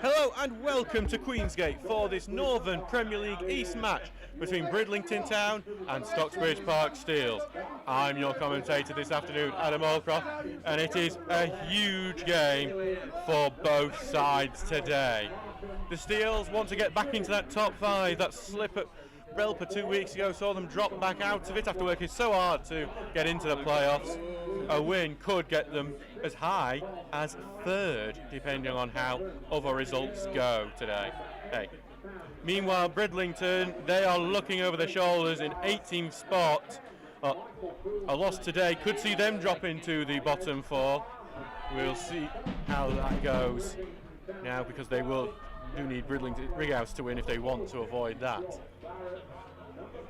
Hello and welcome to Queensgate for this Northern Premier League East match between Bridlington Town and Stocksbridge Park Steels. I'm your commentator this afternoon, Adam Allcroft, and it is a huge game for both sides today. The Steels want to get back into that top five. That slip at Relpa 2 weeks ago saw them drop back out of it after working so hard to get into the playoffs. A win could get them as high as third, depending on how other results go today. Meanwhile, Bridlington, they are looking over their shoulders in 18th spot. A loss today could see them drop into the bottom four. We'll see how that goes now, because they do need Righouse to win if they want to avoid that.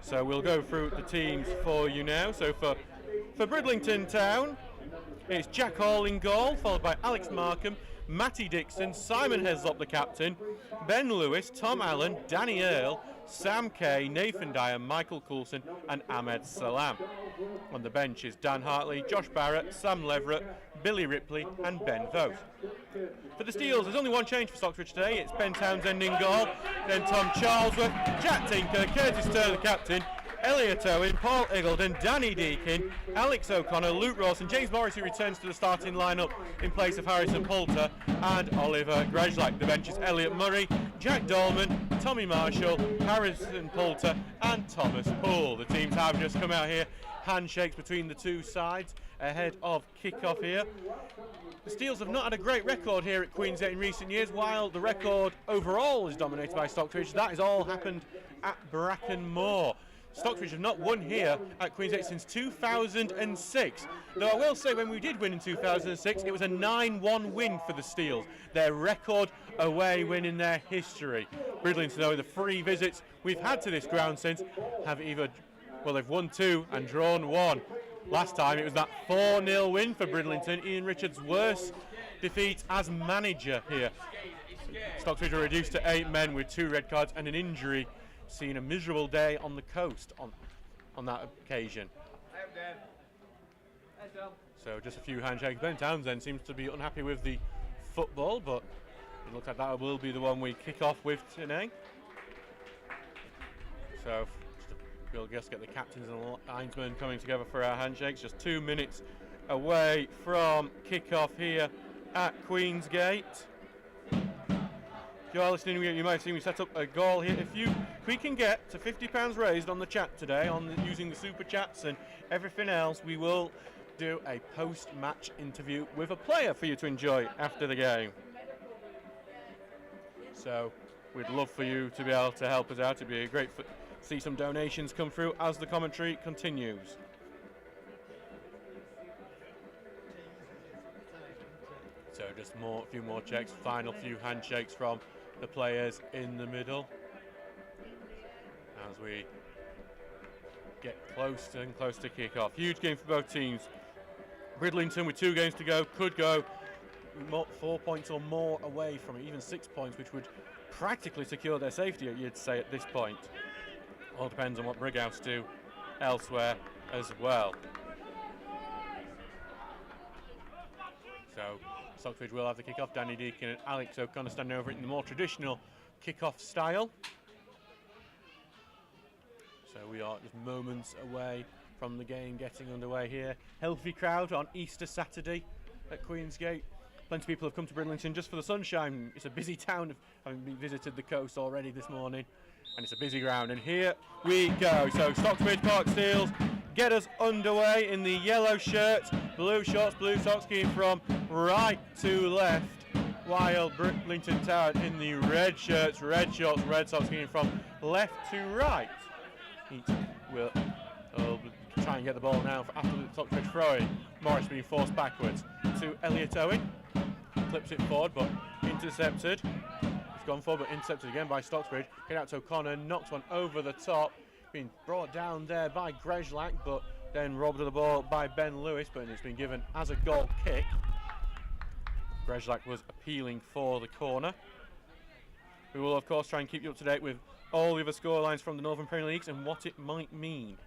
So we'll go through the teams for you now. So for Bridlington Town, it's Jack Hall in goal, followed by Alex Markham, Matty Dixon, Simon Heslop the captain, Ben Lewis, Tom Allen, Danny Earle, Sam Kay, Nathan Dyer, Michael Coulson and Ahmed Salam. On the bench is Dan Hartley, Josh Barrett, Sam Leverett, Billy Ripley and Ben Voth. For the Steels, there's only one change for Stocksbridge today. It's Ben Townsend in goal, then Tom Charlesworth, Jack Tinker, Curtis Turner the captain, Elliot Owen, Paul Iggleton, Danny Deakin, Alex O'Connor, Luke Ross and James Morris, who returns to the starting lineup in place of Harrison Poulter, and Oliver Grejlak. The bench is Elliot Murray, Jack Dolman, Tommy Marshall, Harrison Poulter and Thomas Poole. The teams have just come out here. Handshakes between the two sides ahead of kick-off here. The Steels have not had a great record here at Queensgate in recent years. While the record overall is dominated by Stocksbridge, that has all happened at Bracken Moor. Stocksbridge have not won here at Queensgate since 2006. Though I will say, when we did win in 2006, it was a 9-1 win for the Steels. Their record away win in their history. Bridlington, though, the 3 visits we've had to this ground since, have they've won 2 and drawn 1. Last time it was that 4-0 win for Bridlington, Ian Richards' worst defeat as manager here. Stocksbridge are reduced to 8 men with 2 red cards and an injury, seeing a miserable day on the coast on that occasion. So just a few handshakes. Ben Townsend seems to be unhappy with the football, but it looks like that will be the one we kick off with today. So we'll just get the captains and linesmen coming together for our handshakes. Just 2 minutes away from kick-off here at Queensgate. If you are listening, you might have seen we set up a goal here. If we can get to £50 raised on the chat today, using the super chats and everything else, we will do a post-match interview with a player for you to enjoy after the game. So we'd love for you to be able to help us out. It'd be a great see some donations come through as the commentary continues. So just a few more checks, final few handshakes from the players in the middle as we get close and close to kick-off. Huge game for both teams. Bridlington, with 2 games to go, could go 4 points or more away from it, even 6 points, which would practically secure their safety, you'd say, at this point. All depends on what Brighouse do elsewhere as well. So Stocksbridge will have the kick-off. Danny Deakin and Alex O'Connor standing over it in the more traditional kick-off style. So we are just moments away from the game getting underway here. Healthy crowd on Easter Saturday at Queensgate. Plenty of people have come to Bridlington just for the sunshine. It's a busy town, having visited the coast already this morning. And it's a busy ground, and here we go. So Stocksbridge Park Steels get us underway in the yellow shirts, blue shorts, blue socks, going from right to left, while Bridlington Town in the red shirts, red shorts, red socks, going from left to right. We'll try and get the ball now after the Stocksbridge throw-in. Morris being forced backwards to Elliot Owen, clips it forward but intercepted. Gone forward but intercepted again by Stocksbridge. Get out to O'Connor, knocks one over the top, being brought down there by Grejlak, but then robbed of the ball by Ben Lewis, but it's been given as a goal kick. Grejlak was appealing for the corner. We will of course try and keep you up to date with all the other scorelines from the Northern Premier Leagues and what it might mean.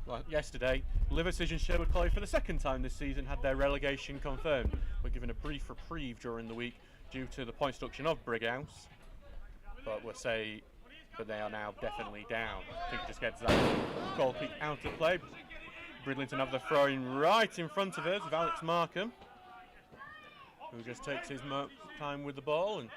Well, yesterday Liversidge and Sherwood College for the second time this season had their relegation confirmed. We're given a brief reprieve during the week due to the points deduction of Brighouse, but they are now definitely down. I think it just gets that goal kick out of play. Bridlington have the throw-in right in front of us with Alex Markham, who just takes his time with the ball and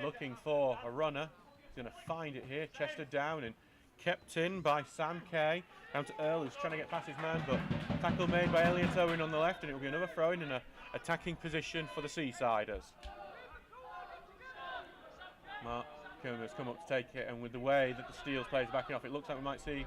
looking for a runner. He's going to find it here, chested down and kept in by Sam Kay. Down to Earl, who's trying to get past his man, but tackle made by Elliot Owen on the left, and it will be another throw-in in an attacking position for the Seasiders. Markham has come up to take it, and with the way that the Steels players are backing off, it looks like we might see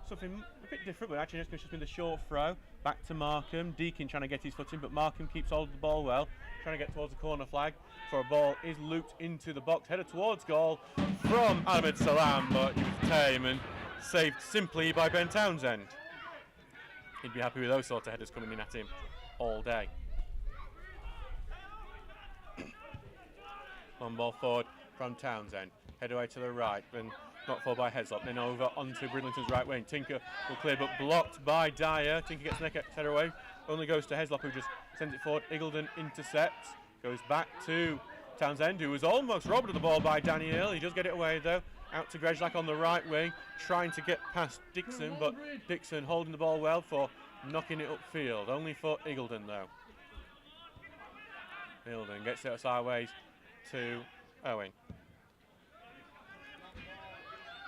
something a bit different, but actually it's just been the short throw. Back to Markham. Deakin trying to get his foot in, but Markham keeps hold of the ball well, trying to get towards the corner flag for a ball is looped into the box, headed towards goal from Ahmed Salam, but he was tame and saved simply by Ben Townsend. He'd be happy with those sorts of headers coming in at him all day. One ball forward from Townsend, head away to the right, and not forward by Heslop, then over onto Bridlington's right wing. Tinker will clear, but blocked by Dyer. Tinker gets the neck header away, only goes to Heslop, who just sends it forward. Eagledon intercepts, goes back to Townsend, who was almost robbed of the ball by Danny Earl. He does get it away though. Out to Grejlak on the right wing, trying to get past Dixon, but Dixon holding the ball well for knocking it upfield. Only for Eagledon though. Eagledon gets it sideways to Owen.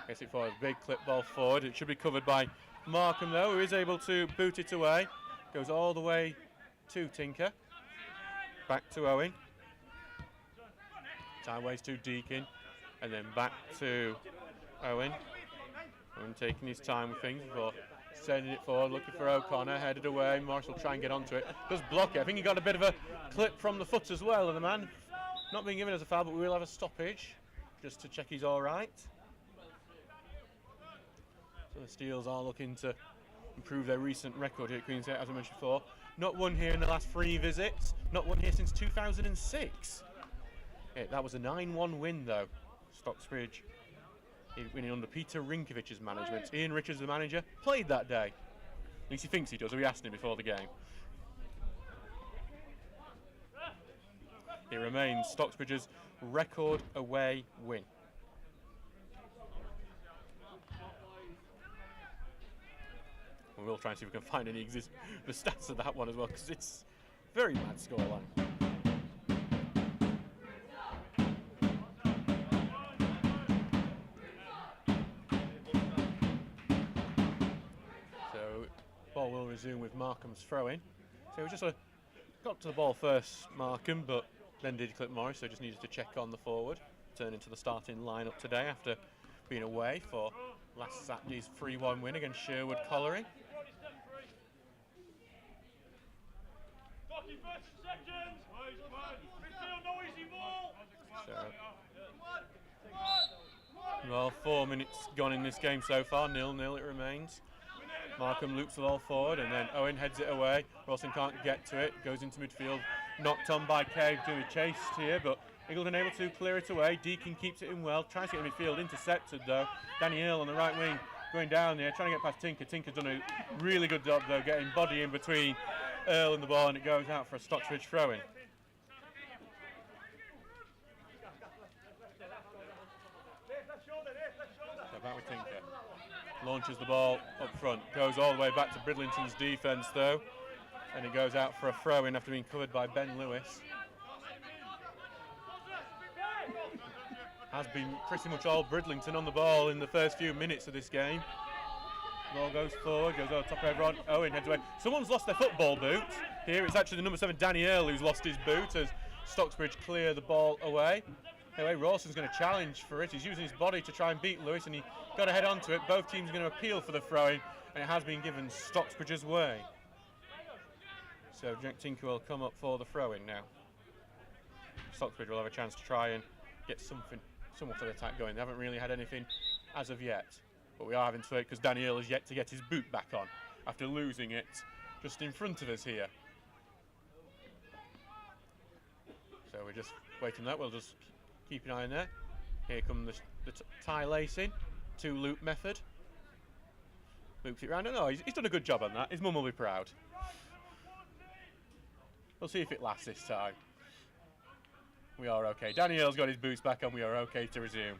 Gets it forward, big clip ball forward. It should be covered by Markham though, who is able to boot it away. Goes all the way to Tinker. Back to Owen. Sideways to Deakin. And then back to Owen. Owen taking his time with things before sending it forward, looking for O'Connor, headed away. Morris will try and get onto it. Does block it. I think he got a bit of a clip from the foot as well, and the man not being given as a foul, but we will have a stoppage just to check he's all right. So the Steels are looking to improve their recent record here at Queensgate, as I mentioned before. Not won here in the last 3 visits. Not won here since 2006. Yeah, that was a 9-1 win though. Stocksbridge winning under Peter Rinkovic's management. Ian Richards, the manager, played that day. At least he thinks he does, so we asked him before the game. It remains Stocksbridge's record away win. And we'll try and see if we can find any the stats of that one as well, because it's very mad scoreline. Ball will resume with Markham's throw-in. So we just got to the ball first, Markham, but then did clip Morris, so just needed to check on the forward. Turn into the starting lineup today after being away for last Saturday's 3-1 win against Sherwood Colliery. Well, 4 minutes gone in this game so far, 0-0 it remains. Markham loops the ball forward and then Owen heads it away. Rawson can't get to it, goes into midfield, knocked on by Kay, doing a chase here, but Eagledon able to clear it away. Deakin keeps it in well, tries to get in midfield, intercepted though. Danny Earl on the right wing going down there, trying to get past Tinker. Tinker's done a really good job though, getting body in between Earl and the ball, and it goes out for a Stocksbridge throw-in. So back with Tinker. Launches the ball up front, goes all the way back to Bridlington's defence though, and it goes out for a throw-in after being covered by Ben Lewis. Has been pretty much all Bridlington on the ball in the first few minutes of this game. Ball goes forward, goes over top of everyone. Owen heads away. Someone's lost their football boot. Here it's actually the number 7 Danny Earl who's lost his boot as Stocksbridge clear the ball away. Anyway, Rawson's going to challenge for it. He's using his body to try and beat Lewis, and he got to head onto it. Both teams are going to appeal for the throw-in, and it has been given Stocksbridge's way. So Jack Tinker will come up for the throw-in now. Stocksbridge will have a chance to try and get somewhat of an attack going. They haven't really had anything as of yet, but we are having to wait because Danny Earl is yet to get his boot back on after losing it just in front of us here. So we're just waiting that. We'll just keep an eye on there. Here come the tie lacing, 2-loop method. Loops it round. No, he's done a good job on that. His mum will be proud. We'll see if it lasts this time. We are okay. Danny Earl's got his boots back on. We are okay to resume.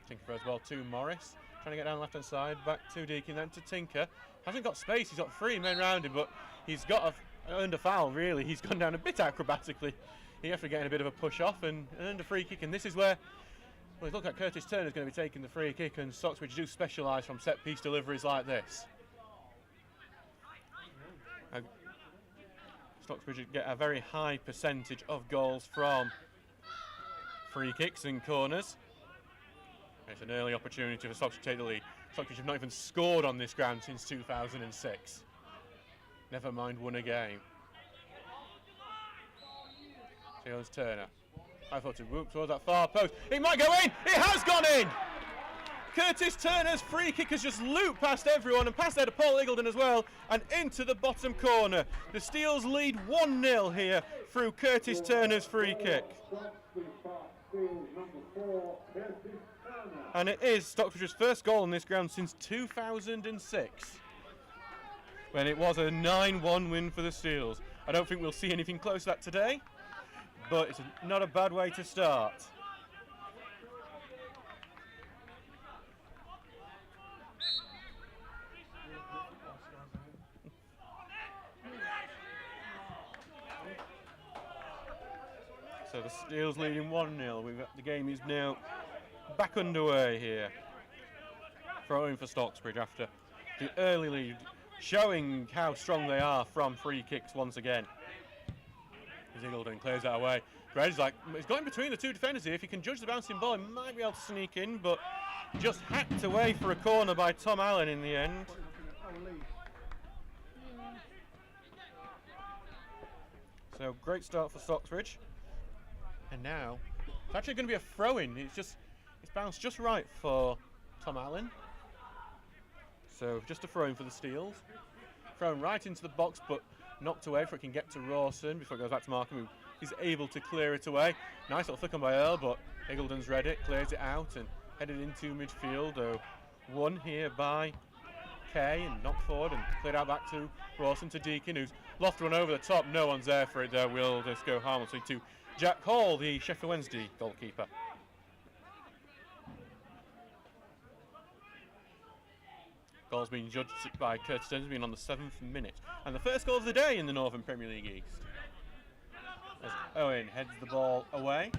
Tinker throws the ball to Morris. Trying to get down the left-hand side. Back to Deakin, then to Tinker. Hasn't got space. He's got 3 men round him, but he's got earned a foul, really. He's gone down a bit acrobatically. He after getting a bit of a push off and earned a free kick. And this is where, well, it looks like Curtis Turner's going to be taking the free kick, and Stocksbridge do specialise from set-piece deliveries like this. Stocksbridge get a very high percentage of goals from free kicks and corners. It's an early opportunity for Stocksbridge to take the lead. Stocksbridge have not even scored on this ground since 2006. Never mind won a game. Here's Turner. I thought to whoop towards that far post. It might go in! It has gone in! Curtis Turner's free kick has just looped past everyone and past there to Paul Iggulden as well, and into the bottom corner. The Steels lead 1-0 here through Curtis Turner's free kick. And it is Stocksbridge's first goal on this ground since 2006, when it was a 9-1 win for the Steels. I don't think we'll see anything close to that today, but it's not a bad way to start. So the Steels leading 1-0. The game is now back underway here. Throwing for Stocksbridge after the early lead, showing how strong they are from free kicks once again. As Iggulden clears that away. Greg's like, he's got in between the two defenders here. If he can judge the bouncing ball, he might be able to sneak in, but just hacked away for a corner by Tom Allen in the end. So great start for Stocksbridge. And now it's actually going to be a throw-in. It's bounced just right for Tom Allen. So just a throw-in for the Steels. Thrown right into the box, but knocked away before it can get to Rawson before it goes back to Markham, who is able to clear it away. Nice little flick on by Earl, but Iggulden's read it, clears it out, and headed into midfield. Won here by Kay and knocked forward and cleared out back to Rawson to Deakin, who's lofted one over the top. No one's there for it. Will just go harmlessly to Jack Hall, the Sheffield Wednesday goalkeeper. Goal's being judged by Curtis Turner, being on the 7th minute. And the first goal of the day in the Northern Premier League East. As Owen heads the ball away.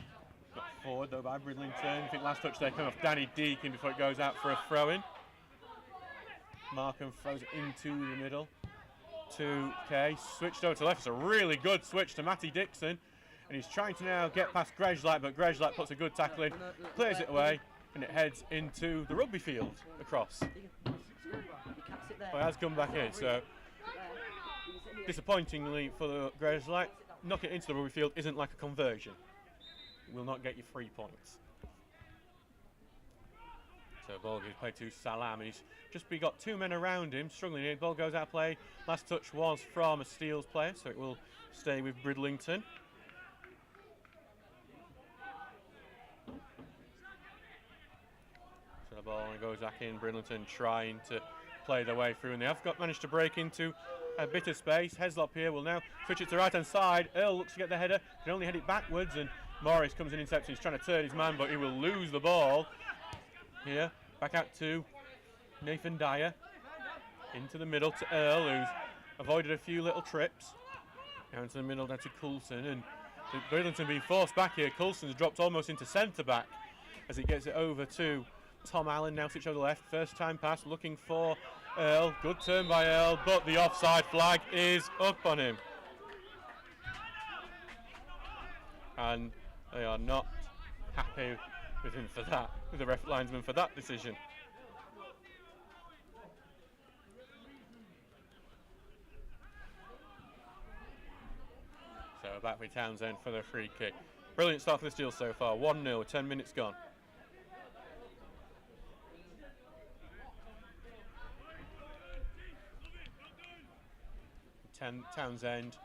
Got forward though by Bridlington. I think last touch there coming off Danny Deakin before it goes out for a throw-in. Markham throws it into the middle to Kay. Switched over to left. It's a really good switch to Matty Dixon. And he's trying to now get past Grejlight, but Grejlight puts a good tackle in, clears it away, and it heads into the rugby field across. Well, it has come back in, so disappointingly for the Grejlight, knock it into the rugby field isn't like a conversion. It will not get you 3 points. So ball gets played to Salam, and he's just got 2 men around him, struggling in. Ball goes out of play. Last touch was from a Steels player, so it will stay with Bridlington. So the ball goes back in. Bridlington trying to play their way through, and they have managed to break into a bit of space. Heslop here will now switch it to the right hand side. Earl looks to get the header, can only head it backwards, and Morris comes in intercepts. He's trying to turn his man, but he will lose the ball. Here, back out to Nathan Dyer. Into the middle to Earl, who's avoided a few little trips. Down to the middle, down to Coulson, and Bridlington being forced back here. Coulson's dropped almost into centre back as he gets it over to Tom Allen. Now switch over the left. First time pass, looking for Earl. Good turn by Earl, but the offside flag is up on him. And they are not happy with him for that, with the ref linesman for that decision. So back with Townsend for the free kick. Brilliant start for the Steels so far. 1-0 with 10 minutes gone. Townsend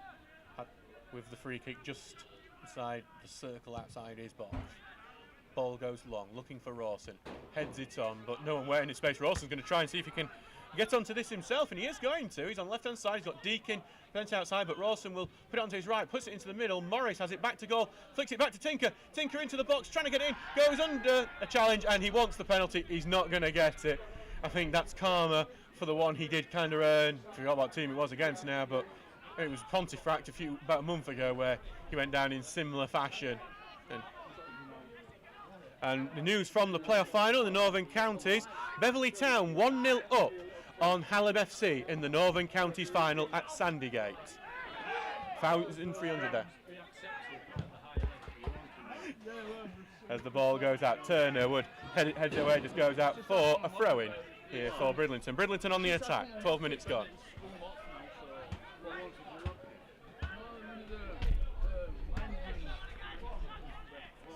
with the free kick just inside the circle outside his box. Ball goes long, looking for Rawson. Heads it on, but no one waiting in space. Rawson's going to try and see if he can get onto this himself, and he is going to. He's on the left-hand side. He's got Deakin bent outside, but Rawson will put it onto his right, puts it into the middle. Morris has it back to goal, flicks it back to Tinker. Tinker into the box, trying to get in, goes under a challenge, and he wants the penalty. He's not going to get it. I think that's karma for the one he did kind of earn. I forgot what team it was against now, but it was Pontefract about a month ago where he went down in similar fashion. And the news from the playoff final, the Northern Counties, Beverley Town 1-0 up on Hallam FC in the Northern Counties final at Sandygate. 1,300 there. As the ball goes out, Turner would head away, just goes out for a throw-in here for Bridlington. Bridlington on the attack, 12 minutes gone.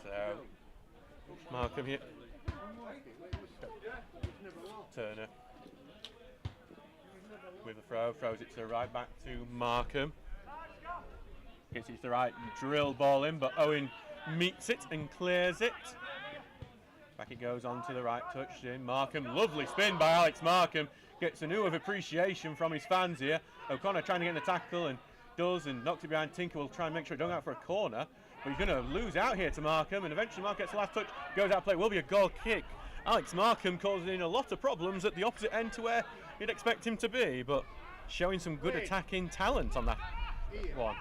So, Markham here. Turner with a throw, throws it to the right, back to Markham. Gets it to the right, drill ball in, but Owen meets it and clears it. Back it goes on to the right, touched in. Markham, lovely spin by Alex Markham. Gets a new of appreciation from his fans here. O'Connor trying to get in the tackle and does, and knocks it behind. Tinker will try and make sure it don't go out for a corner. But he's going to lose out here to Markham, and eventually Markham gets the last touch, goes out of play. It will be a goal kick. Alex Markham causing a lot of problems at the opposite end to where you'd expect him to be, but showing some good attacking talent on that one.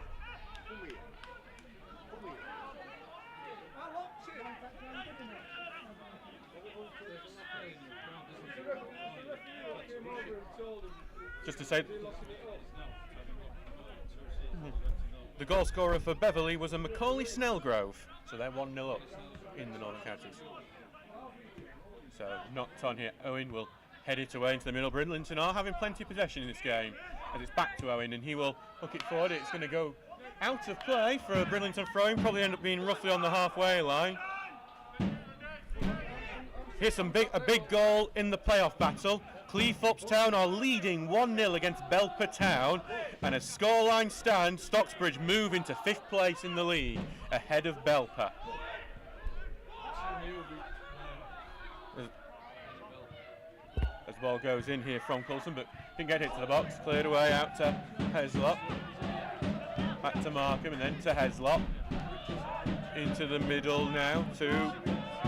Just to say, the goal scorer for Beverley was a Macaulay Snellgrove, so they're 1-0 up in the Northern Counties. So knocked on here, Owen will head it away into the middle. Bridlington are having plenty of possession in this game, as it's back to Owen, and he will hook it forward. It's going to go out of play for a Bridlington throw-in, probably end up being roughly on the halfway line. Here's a big goal in the playoff battle. Cleethorpes Town are leading 1-0 against Belper Town, and as scoreline stands, Stocksbridge move into 5th place in the league, ahead of Belper. As the ball goes in here from Coulson, but didn't get hit to the box, cleared away out to Heslop, back to Markham and then to Heslop, into the middle now to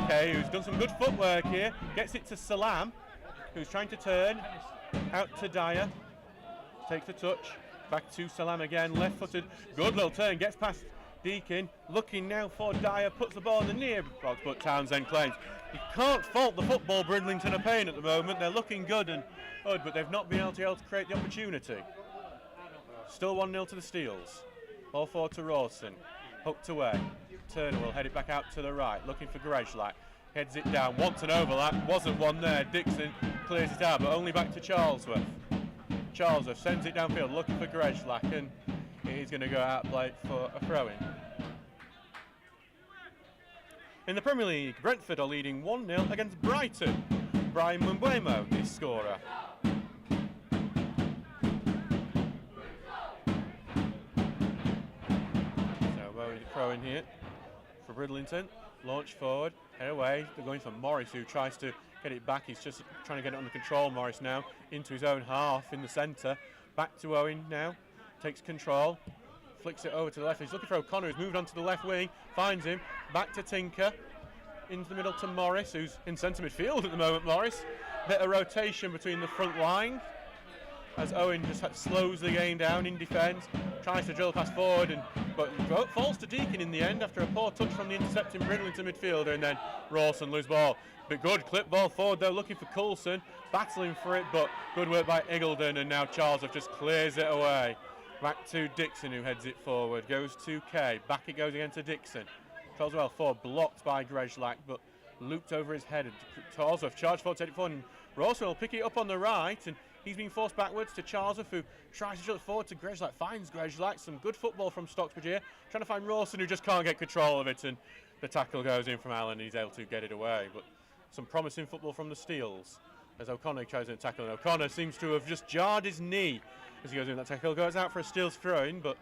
Kay, who's done some good footwork here, gets it to Salam, who's trying to turn, out to Dyer, takes the touch, back to Salam again, left-footed, good little turn, gets past Deakin, looking now for Dyer, puts the ball in the near box, but Townsend claims. You can't fault the football Bridlington are playing at the moment, they're looking good, but they've not been able to create the opportunity. Still 1-0 to the Steels, ball forward to Rawson, hooked away, Turner will head it back out to the right, looking for Grejlak. Heads it down, wants an overlap, wasn't one there. Dixon clears it out, but only back to Charlesworth. Charlesworth sends it downfield, looking for Grejlak, and he's going to go out play for a throw-in. In the Premier League, Brentford are leading 1-0 against Brighton. Brian Mbeumo, the scorer. So throw-in here for Bridlington. Launch forward, head away. They're going for Morris, who tries to get it back. He's just trying to get it under control, Morris now, into his own half in the centre. Back to Owen now, takes control, flicks it over to the left. He's looking for O'Connor, who's moved on to the left wing, finds him, back to Tinker, into the middle to Morris, who's in centre midfield at the moment, Morris. Bit of rotation between the front line, as Owen just slows the game down in defence, tries to drill pass forward, but falls to Deakin in the end after a poor touch from the intercepting Bridlington midfielder, and then Rawson lose ball. But good clip ball forward though, looking for Coulson, battling for it, but good work by Iggulden, and now Charles just clears it away. Back to Dixon, who heads it forward, goes to Kay, back it goes again to Dixon. Charlesworth forward, blocked by Grejlak, but looped over his head, and Charlesworth charged forward, take it forward, and Rawson will pick it up on the right, and he's been forced backwards to Charlesworth, who tries to drill it forward to Grejlak, finds Grejlak. Some good football from Stocksbridge here. Trying to find Rawson, who just can't get control of it, and the tackle goes in from Allen, and he's able to get it away. But some promising football from the Steels, as O'Connor tries to tackle, and O'Connor seems to have just jarred his knee as he goes in that tackle. Goes out for a Steels throw-in, but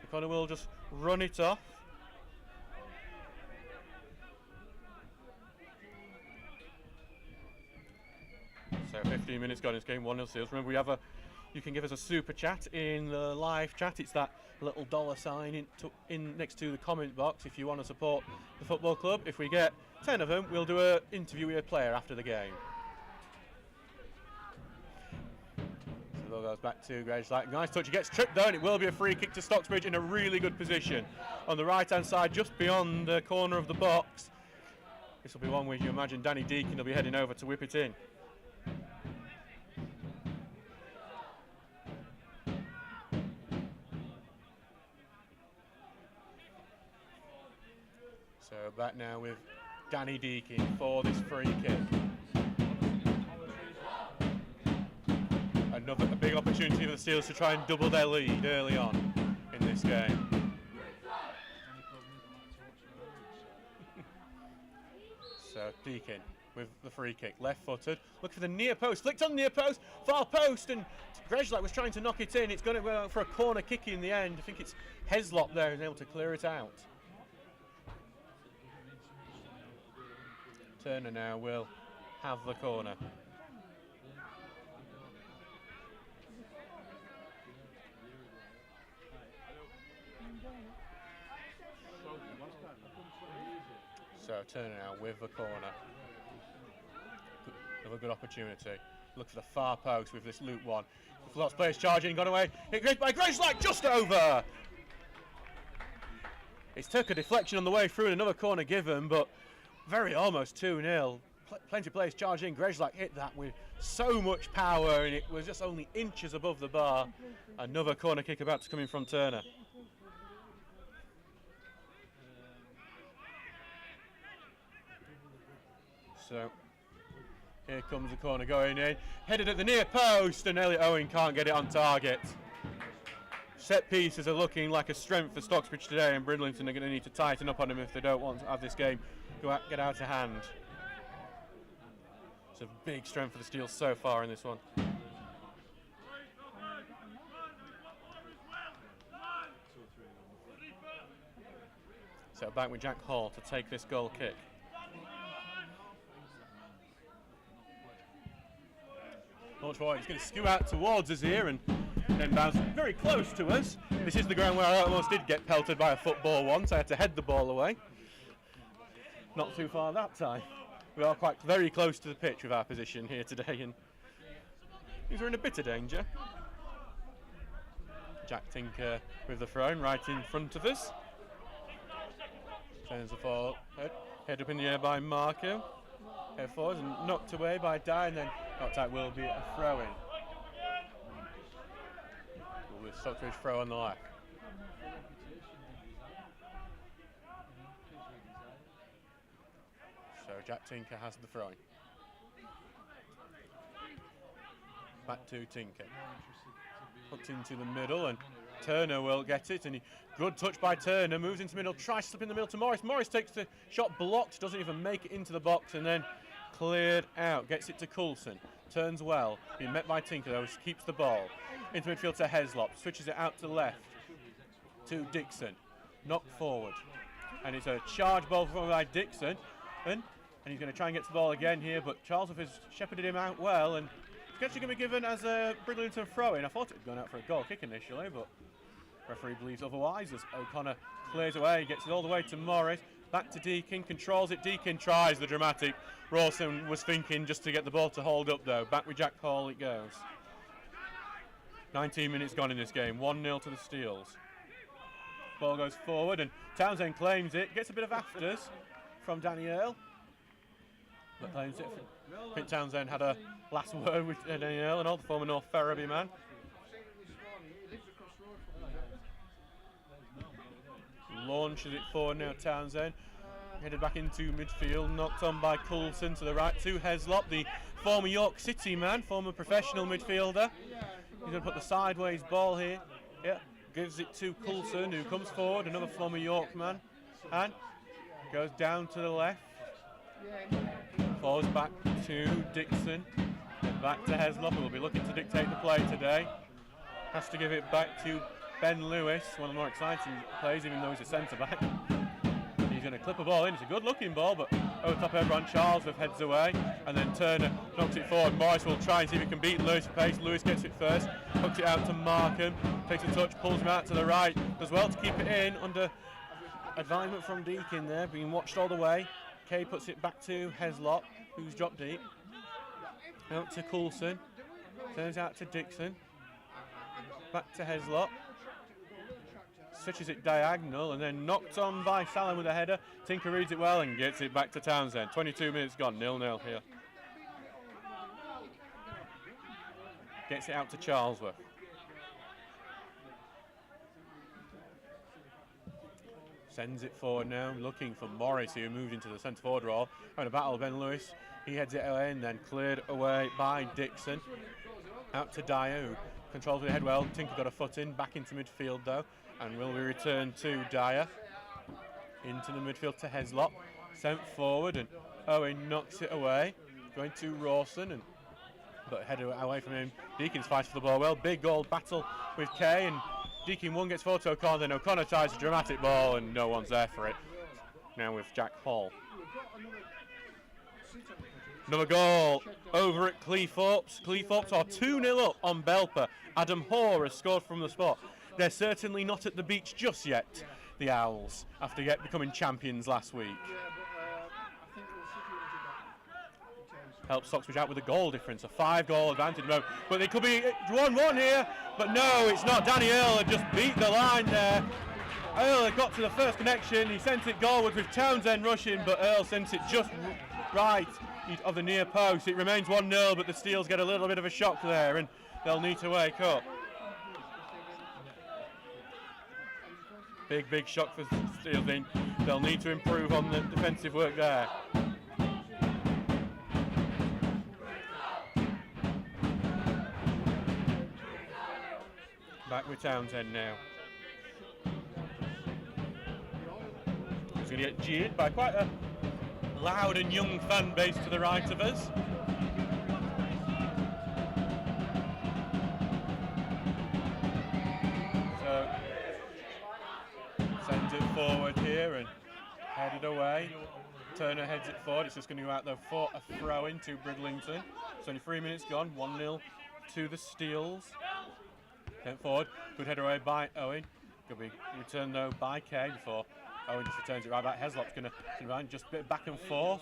O'Connor will just run it off. 19 minutes gone in this game, 1-0 Steels. Remember, you can give us a super chat in the live chat. It's that little $ in next to the comment box if you want to support the football club. If we get 10 of them, we'll do an interview with a player after the game. So the ball goes back to Gregslack. Nice touch. He gets tripped down. It will be a free kick to Stocksbridge in a really good position on the right-hand side, just beyond the corner of the box. This will be one where you imagine Danny Deacon will be heading over to whip it in. So back now with Danny Deacon for this free kick. A big opportunity for the Steelers to try and double their lead early on in this game. So Deacon with the free kick, left-footed, look for the near post, flicked on the near post, far post, and Gregslack was trying to knock it in. It's going to go for a corner kick in the end. I think it's Heslop there who's able to clear it out. Turner now will have the corner. So Turner now with the corner. Another good opportunity. Look for the far post with this loop one. Lots of players charging, gone away. Hit by Gregslack, just over. It's took a deflection on the way through and another corner given, but very almost 2-0. Plenty of players charging. Gregslack hit that with so much power and it was just only inches above the bar. Another corner kick about to come in from Turner. So here comes the corner going in, headed at the near post, and Elliot Owen can't get it on target. Set pieces are looking like a strength for Stocksbridge today, and Bridlington are going to need to tighten up on them if they don't want to have this game get out of hand. It's a big strength for the Steels so far in this one. So back with Jack Hall to take this goal kick. Launch forward, he's going to skew out towards us here and then bounce very close to us. This is the ground where I almost did get pelted by a football once. I had to head the ball away. Not too far that time. We are quite very close to the pitch with our position here today, and things are in a bit of danger. Jack Tinker with the throw right in front of us. Turns the ball, head up in the air by Marco. Head forwards and knocked away by Dye, and then knocked out will be a throw in. With Stocksbridge throw on the left. So Jack Tinker has the throw in. Back to Tinker. Hooked into the middle and Turner will get it, and good touch by Turner, moves into the middle, tries to slip in the middle to Morris. Morris takes the shot blocked, doesn't even make it into the box, and then cleared out, gets it to Coulson, turns well, being met by Tinker though, keeps the ball. Into midfield to Heslop, switches it out to left to Dixon, knocked forward. And it's a charge ball from by Dixon, and he's going to try and get to the ball again here, but Charles has shepherded him out well, and it's actually going to be given as a Bridlington throw-in. I thought it had gone out for a goal kick initially, but referee believes otherwise as O'Connor clears away, gets it all the way to Morris, back to Deacon, controls it, Deacon tries the dramatic. Rawson was thinking just to get the ball to hold up though. Back with Jack Hall it goes. 19 minutes gone in this game, 1-0 to the Steels. Ball goes forward and Townsend claims it, gets a bit of afters from Danny Earl. But claims it. I think Townsend had a last word with Danny Earl, an old former North Ferriby man. Launches it forward now, Townsend. Headed back into midfield, knocked on by Coulson to the right to Heslop, the former York City man, former professional midfielder. He's going to put the sideways ball here. Yeah, gives it to Coulson, who comes forward, another former York man, and goes down to the left. Falls back to Dixon, back to Heslop, who will be looking to dictate the play today. Has to give it back to Ben Lewis, one of the more exciting plays, even though he's a centre-back. He's going to clip a ball in. It's a good looking ball, but over the top of everyone, Charlesworth heads away, and then Turner knocks it forward. Morris will try and see if he can beat Lewis pace. Lewis gets it first, hooks it out to Markham, takes a touch, pulls him out to the right, does well to keep it in under advisement from Deakin there, being watched all the way. Kay puts it back to Heslop, who's dropped deep. Out to Coulson, turns out to Dixon, back to Heslop. Switches it diagonal and then knocked on by Salem with a header. Tinker reads it well and gets it back to Townsend. 22 minutes gone, 0-0 here. Gets it out to Charlesworth. Sends it forward now, looking for Morris, who moved into the centre forward role. Having a battle with Ben Lewis. He heads it away and then cleared away by Dixon. Out to Dyer, who controls the head well. Tinker got a foot in, back into midfield though. And will be returned to Dyer. Into the midfield to Heslop. Sent forward and Owen knocks it away. Going to Rawson, but headed away from him. Deakin's fights for the ball well. Big goal battle with Kay, and Deakin 1 gets forward to O'Connor. Then O'Connor tries a dramatic ball and no one's there for it. Now with Jack Hall. Another goal over at Cleethorpes. Cleethorpes are 2-0 up on Belper. Adam Hoare has scored from the spot. They're certainly not at the beach just yet, the Owls, after becoming champions last week. Helps Stocksbridge out with a goal difference, a 5-goal advantage. No, but it could be 1-1 here, but no, it's not. Danny Earle had just beat the line there. Earle had got to the first connection, he sent it goalward with Townsend rushing, but Earle sent it just right of the near post. It remains 1-0, but the Steels get a little bit of a shock there, and they'll need to wake up. Big shock for Steels. They'll need to improve on the defensive work there. Back with Townsend now. He's going to get jeered by quite a loud and young fan base to the right of us. Sends it forward here and headed away. Turner heads it forward. It's just going to go out there for a throw into Bridlington. It's only 3 minutes gone. 1-0 to the Steels. Sent forward. Good header away by Owen. Could be returned though by Kay before Owen just returns it right back. Heslop's going to run just a bit back and forth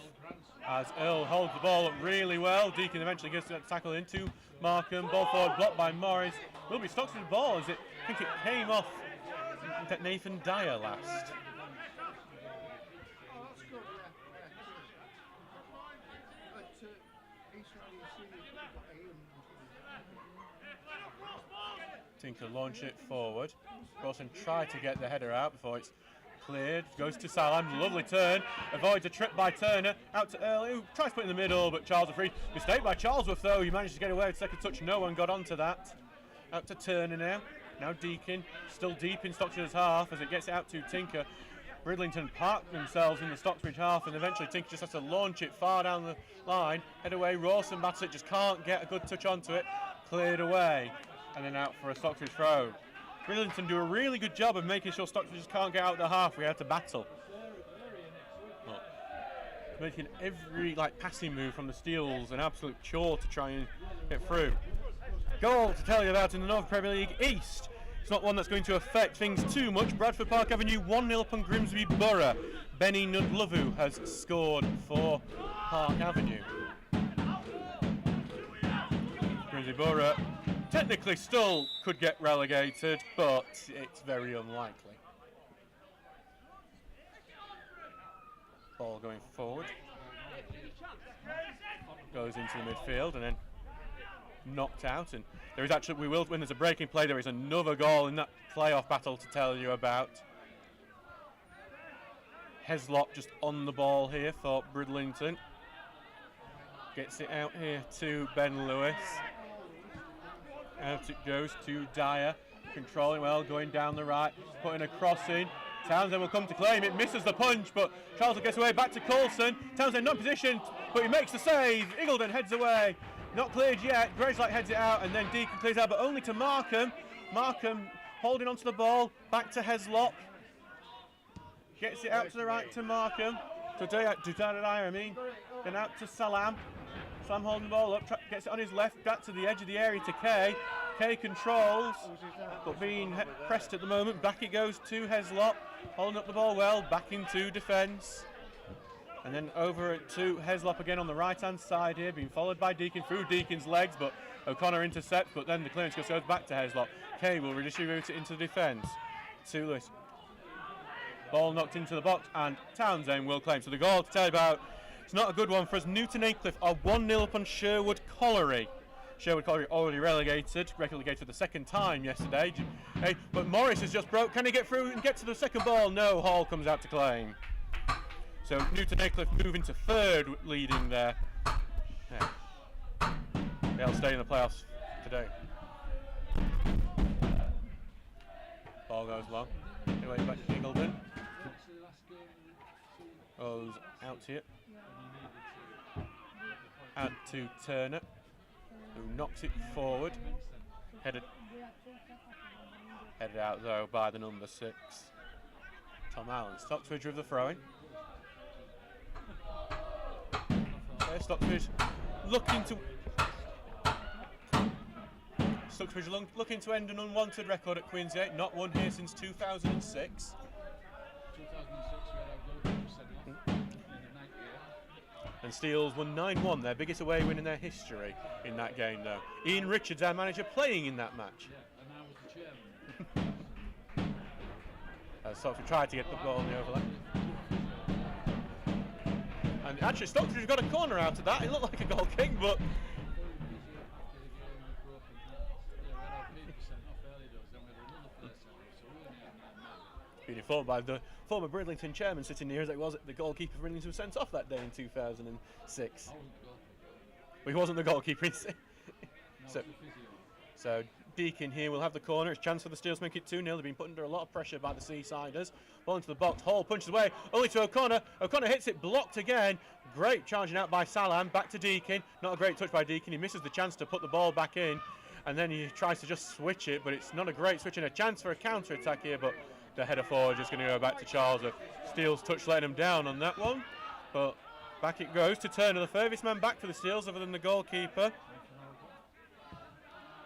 as Earle holds the ball up really well. Deakin eventually gets that tackle into Markham. Ball forward blocked by Morris. Will be Stocksbridge ball as I think it came off Nathan Dyer last. Tinker launch it forward. Rawson tried to get the header out before it's cleared. Goes to Salam, lovely turn. Avoids a trip by Turner. Out to Earle, who tries to put it in the middle, but Charlesworth free. Mistake by Charlesworth though. He managed to get away with second touch. No one got onto that. Out to Turner now. Now Deakin, still deep in Stocksbridge's half as it gets out to Tinker. Bridlington park themselves in the Stocksbridge half, and eventually Tinker just has to launch it far down the line. Head away, Rawson bats it, just can't get a good touch onto it. Cleared away, and then out for a Stocksbridge throw. Bridlington do a really good job of making sure Stocksbridge just can't get out the half. We had to battle. Well, making every passing move from the Steels an absolute chore to try and get through. Goal to tell you about in the North Premier League East. It's not one that's going to affect things too much. Bradford Park Avenue 1-0 up on Grimsby Borough. Benny Nudlovu has scored for Park Avenue. Grimsby Borough technically still could get relegated, but it's very unlikely. Ball going forward. Goes into the midfield and then knocked out, and there is actually, when there's a breaking play, there is another goal in that playoff battle to tell you about. Heslop just on the ball here for Bridlington. Gets it out here to Ben Lewis. Out it goes to Dyer, controlling well, going down the right, putting a cross in. Townsend will come to claim it, misses the punch, but Charles gets away back to Coulson. Townsend not positioned, but he makes the save. Eagledon heads away. Not cleared yet. Grayslake heads it out, and then Deakin clears out, but only to Markham. Markham holding onto the ball. Back to Heslop. Gets it out to the right to Markham. To Dudadai, I mean. Then out to Salam. Salam holding the ball up, gets it on his left, back to the edge of the area to Kay. Kay controls, but being pressed at the moment. Back it goes to Heslop, holding up the ball well, back into defence. And then over to Heslop again on the right-hand side here, being followed by Deacon through Deacon's legs, but O'Connor intercepts, but then the clearance goes back to Heslop. Kay will redistribute it into the defence. To Lewis. Ball knocked into the box, and Townsend will claim. So the goal to tell you about, it's not a good one for us. Newton Aycliffe are 1-0 up on Sherwood Colliery. Sherwood Colliery already relegated for the second time yesterday. Hey, but Morris has just broke. Can he get through and get to the second ball? No, Hall comes out to claim. So Newton Aycliffe moving to third, leading there. Yeah. They'll stay in the playoffs today. Ball goes long. Anyway, back to Ingleton. Goes out here. Out to Turner, who knocks it forward. Headed out though by the number 6. Tom Allen. Stocksbridge with the throw-in. Stocksbridge looking to end an unwanted record at Queensgate. Not won here since 2006. And Steels won 9-1, their biggest away win in their history in that game though. Ian Richards, our manager, playing in that match. Yeah, and I was the chairman. Stocksbridge tried to get the ball in the overlap. And actually Stocksbridge got a corner out of that. It looked like a goal kick, but... Being informed by the former Bridlington chairman sitting here as it was the goalkeeper for Bridlington was sent off that day in 2006. Well, he wasn't the goalkeeper. So Deacon here will have the corner. It's a chance for the Steels to make it 2-0. They've been put under a lot of pressure by the Seasiders. Ball into the box. Hall punches away. Only to O'Connor. O'Connor hits it. Blocked again. Great charging out by Salam. Back to Deacon. Not a great touch by Deacon. He misses the chance to put the ball back in. And then he tries to just switch it. But it's not a great switch and a chance for a counter-attack here. But the header forward just going to go back to Charles. Steels touch letting him down on that one. But back it goes to Turner. The furthest man back for the Steels other than the goalkeeper.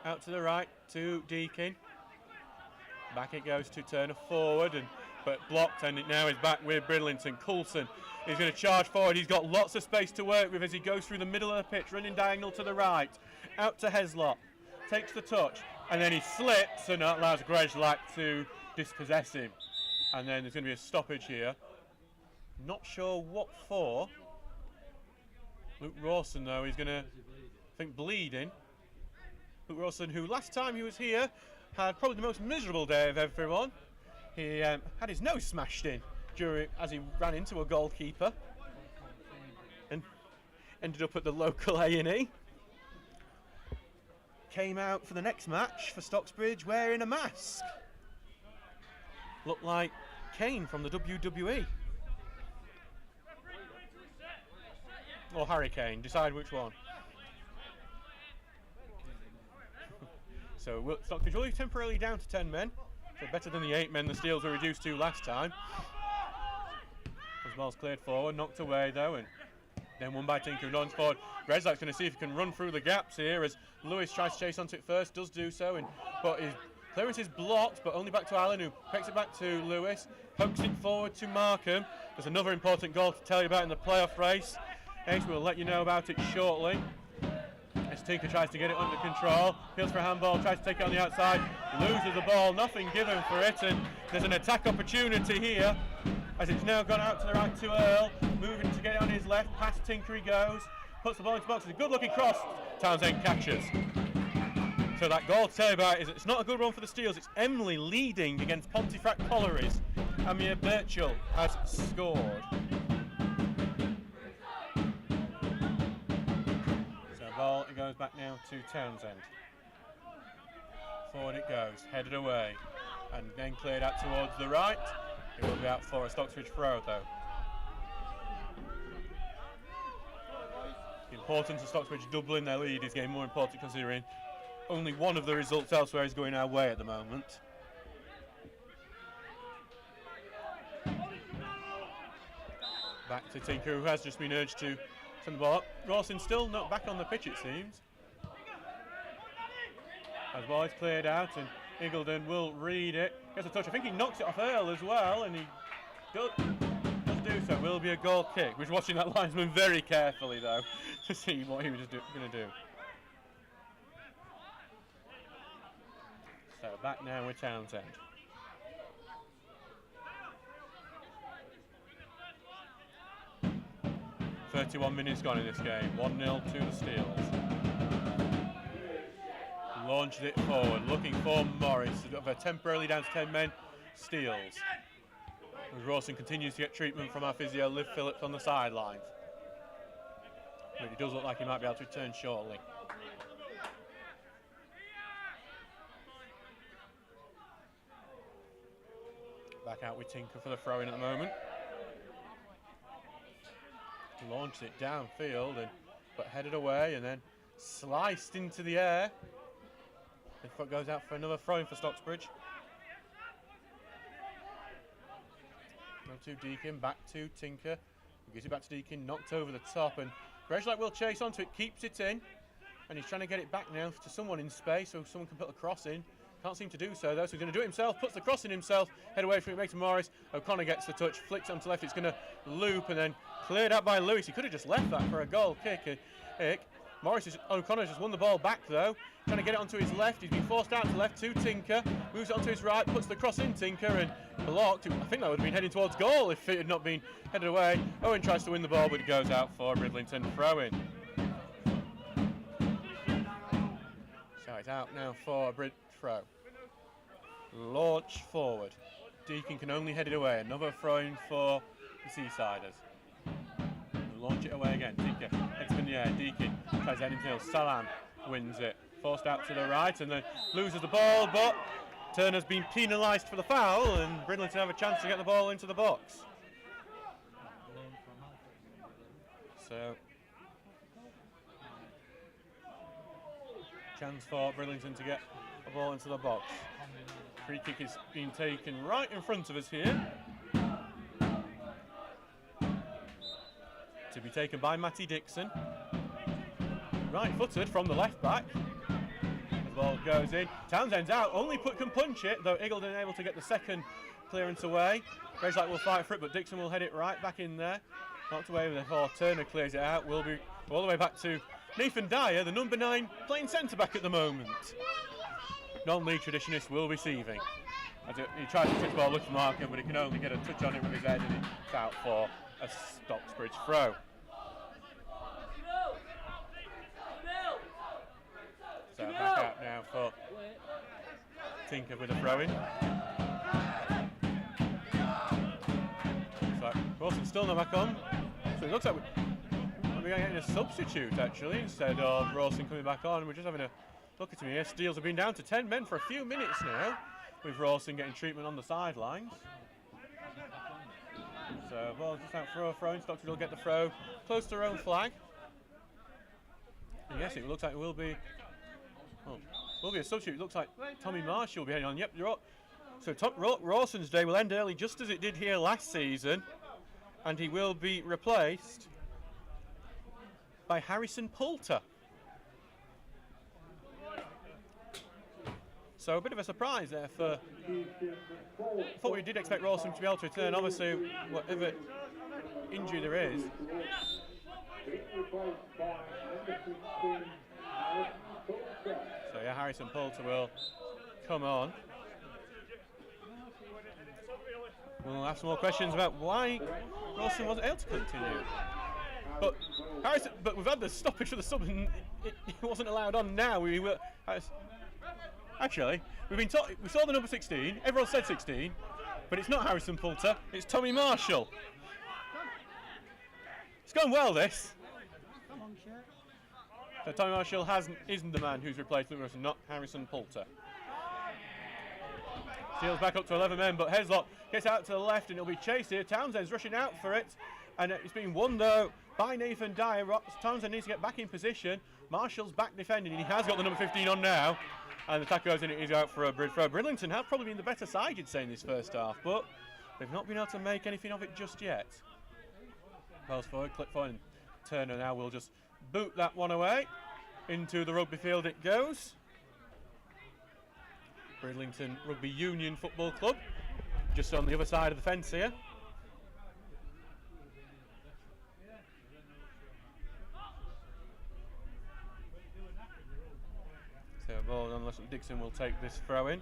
Out to the right to Deakin. Back it goes to Turner forward, but blocked, and it now is back with Bridlington. Coulson is going to charge forward. He's got lots of space to work with as he goes through the middle of the pitch, running diagonal to the right. Out to Heslop. Takes the touch, and then he slips and allows Grezlak to dispossess him. And then there's going to be a stoppage here. Not sure what for. Luke Rawson, though, he's going to, I think, bleeding. Luke Rawson, who last time he was here had probably the most miserable day of everyone. He had his nose smashed in as he ran into a goalkeeper and ended up at the local A&E. Came out for the next match for Stocksbridge wearing a mask. Looked like Kane from the WWE. Or Harry Kane, decide which one. So Stocksbridge will be temporarily down to 10 men. So better than the 8 men the Steels were reduced to last time. As ball's cleared forward, knocked away though, and then won by Tinker, who runs forward. Grezlak's going to see if he can run through the gaps here as Lewis tries to chase onto it first, does do so, but his clearance is blocked, but only back to Allen, who picks it back to Lewis, pokes it forward to Markham. There's another important goal to tell you about in the playoff race. Ace will let you know about it shortly. As Tinker tries to get it under control, feels for a handball, tries to take it on the outside, loses the ball, nothing given for it, and there's an attack opportunity here as it's now gone out to the right to Earl, moving to get it on his left, past Tinker he goes, puts the ball into the box, it's a good looking cross, Townsend catches. So that goal to tell you about is it's not a good one for the Steels, it's Emily leading against Pontefract Collieries. Amir Birchall has scored. Ball, it goes back now to Townsend. Forward it goes, headed away, and then cleared out towards the right. It will be out for a Stocksbridge throw though. The importance of Stocksbridge doubling their lead is getting more important considering only one of the results elsewhere is going our way at the moment. Back to Tinker, who has just been urged to send the ball up. Rawson still not back on the pitch, it seems. As the ball is cleared out, and Eagledon will read it. Gets a touch. I think he knocks it off Earl as well, and he does do so. Will be a goal kick. We're watching that linesman very carefully, though, to see what he was going to do. So back now with Townsend. "31 minutes gone in this game. 1-0 to the Steels." Launches it forward, looking for Morris. They're temporarily down to 10 men. Steals. As Rawson continues to get treatment from our physio, Liv Phillips, on the sidelines. But it does look like he might be able to return shortly. Back out with Tinker for the throw-in at the moment. Launched it downfield, but headed away and then sliced into the air. The foot goes out for another throw-in for Stocksbridge. No to Deakin, back to Tinker. He gives it back to Deakin, knocked over the top, and Bridlington will chase onto it, keeps it in, and he's trying to get it back now to someone in space so someone can put a cross in. Can't seem to do so though, so he's going to do it himself, puts the cross in himself, head away from it, makes to Morris. O'Connor gets the touch, flicks onto left, it's going to loop and then cleared out by Lewis. He could have just left that for a goal kick. O'Connor's just won the ball back though, trying to get it onto his left. He's been forced out to left to Tinker, moves it onto his right, puts the cross in Tinker and blocked. I think that would have been heading towards goal if it had not been headed away. Owen tries to win the ball, but it goes out for Bridlington throw-in. So it's out now for a Brid throw. Launch forward. Deakin can only head it away. Another throw-in for the Seasiders. Launch it away again. Tinker heads in the air. Deakin tries anything else. Salam wins it. Forced out to the right and then loses the ball, but Turner's been penalised for the foul and Bridlington have a chance to get the ball into the box. So, chance for Bridlington to get the ball into the box. Free kick is being taken right in front of us here. To be taken by Matty Dixon. Right-footed from the left back. The ball goes in. Townsend's out. Only can punch it, though Eagledon able to get the second clearance away. Bridlington will fight for it, but Dixon will head it right back in there. Knocked away before Turner clears it out. Will be all the way back to Nathan Dyer, the number 9, playing centre-back at the moment. Non-league traditionist will receiving. He tries to touch the ball with the marker, but he can only get a touch on it with his head, and it's out for a Stocksbridge throw. So back out now for Tinker with a throw-in. So Wilson's still not back on. So it looks like we're getting a substitute actually instead of Rawson coming back on. We're just having a look at him here. Steels have been down to 10 men for a few minutes now, with Rawson getting treatment on the sidelines. So ball just out for a throw-in. Stocksbridge will get the throw close to their own flag. And yes, it looks like it will be. Will be a substitute. It looks like Tommy Marshall will be heading on. Yep, you're up. So Rawson's day will end early, just as it did here last season, and he will be replaced by Harrison Poulter. So a bit of a surprise there for. I thought we did expect Rawson to be able to return. Obviously, whatever injury there is. So yeah, Harrison Poulter will come on. We'll ask some more questions about why Rawson wasn't able to continue. But we've had the stoppage for the sub and it wasn't allowed on now. Actually, we saw the number 16. Everyone said 16, but it's not Harrison Poulter. It's Tommy Marshall. It's going well, this. So Tommy Marshall isn't the man who's replaced Luke Wilson, not Harrison Poulter. Steals back up to 11 men, but Heslop gets out to the left and it'll be chased here. Townsend's rushing out for it, and it's being won though by Nathan Dyer. Townsend needs to get back in position. Marshall's back defending, and he has got the number 15 on now. And the tackle goes in, it is out for a Brid throw. Bridlington have probably been the better side, you'd say, in this first half, but they've not been able to make anything of it just yet. Wells forward, clip forward, and Turner now will just boot that one away. Into the rugby field it goes. Bridlington Rugby Union Football Club, just on the other side of the fence here. So ball on Dixon will take this throw in.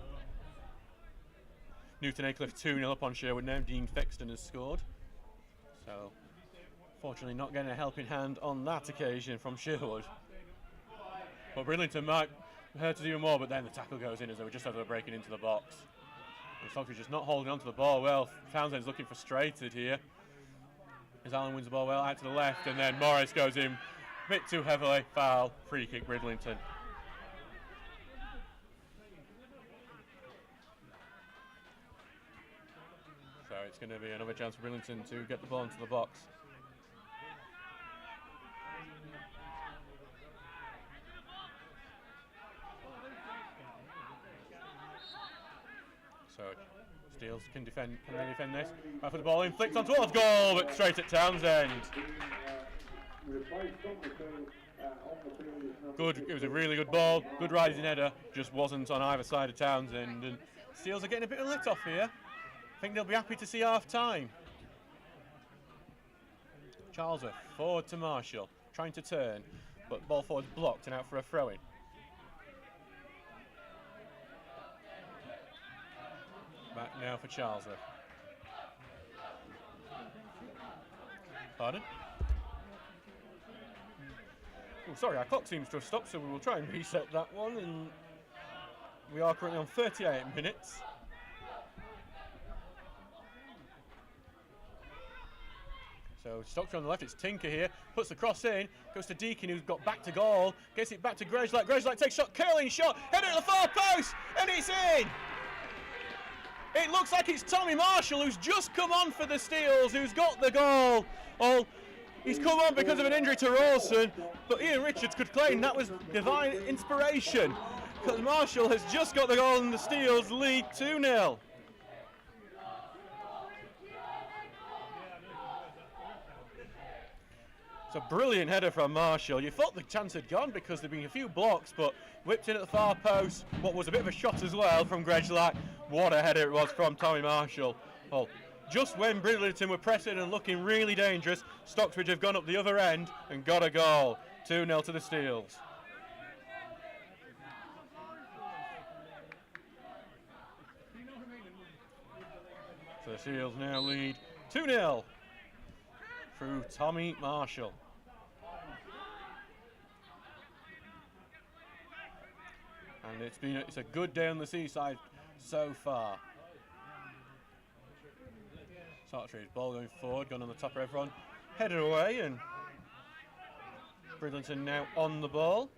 Newton Aycliffe 2-0 up on Sherwood now. Dean Fexton has scored. So fortunately not getting a helping hand on that occasion from Sherwood. But Bridlington might hurt us even more, but then the tackle goes in as they were just as they were breaking into the box. And Stocksbridge just not holding on to the ball well. Townsend's looking frustrated here. As Allen wins the ball well out to the left, and then Morris goes in a bit too heavily. Foul, free kick Bridlington. So it's going to be another chance for Bridlington to get the ball into the box. So Steels can defend. Can they defend this? Right for the ball in, flicks on towards goal, but straight at Townsend. Good. It was a really good ball. Good rising header. Just wasn't on either side of Townsend. And Steels are getting a bit of let off here. I think they'll be happy to see half time. Charlesworth forward to Marshall, trying to turn, but ball forward blocked and out for a throw-in. Back now for Charlesworth. Pardon? Oh, sorry, our clock seems to have stopped, so we will try and reset that one. And we are currently on 38 minutes. So Stockbridge on the left, it's Tinker here, puts the cross in, goes to Deakin who's got back to goal, gets it back to Grejlak, Grejlak takes a shot, curling shot, header at the far post, and it's in! It looks like it's Tommy Marshall who's just come on for the Steels, who's got the goal. Oh, he's come on because of an injury to Rawson, but Ian Richards could claim that was divine inspiration, because Marshall has just got the goal and the Steels lead 2-0. It's a brilliant header from Marshall. You thought the chance had gone because there'd been a few blocks, but whipped in at the far post. What was a bit of a shot as well from Grejlak. What a header it was from Tommy Marshall. Oh, just when Bridlington were pressing and looking really dangerous, Stocksbridge have gone up the other end and got a goal. 2-0 to the Steels. So the Steels now lead 2-0. Through Tommy Marshall. And it's a good day on the seaside so far. Stocksbridge ball going forward, gone on the top of everyone. Headed away and Bridlington now on the ball.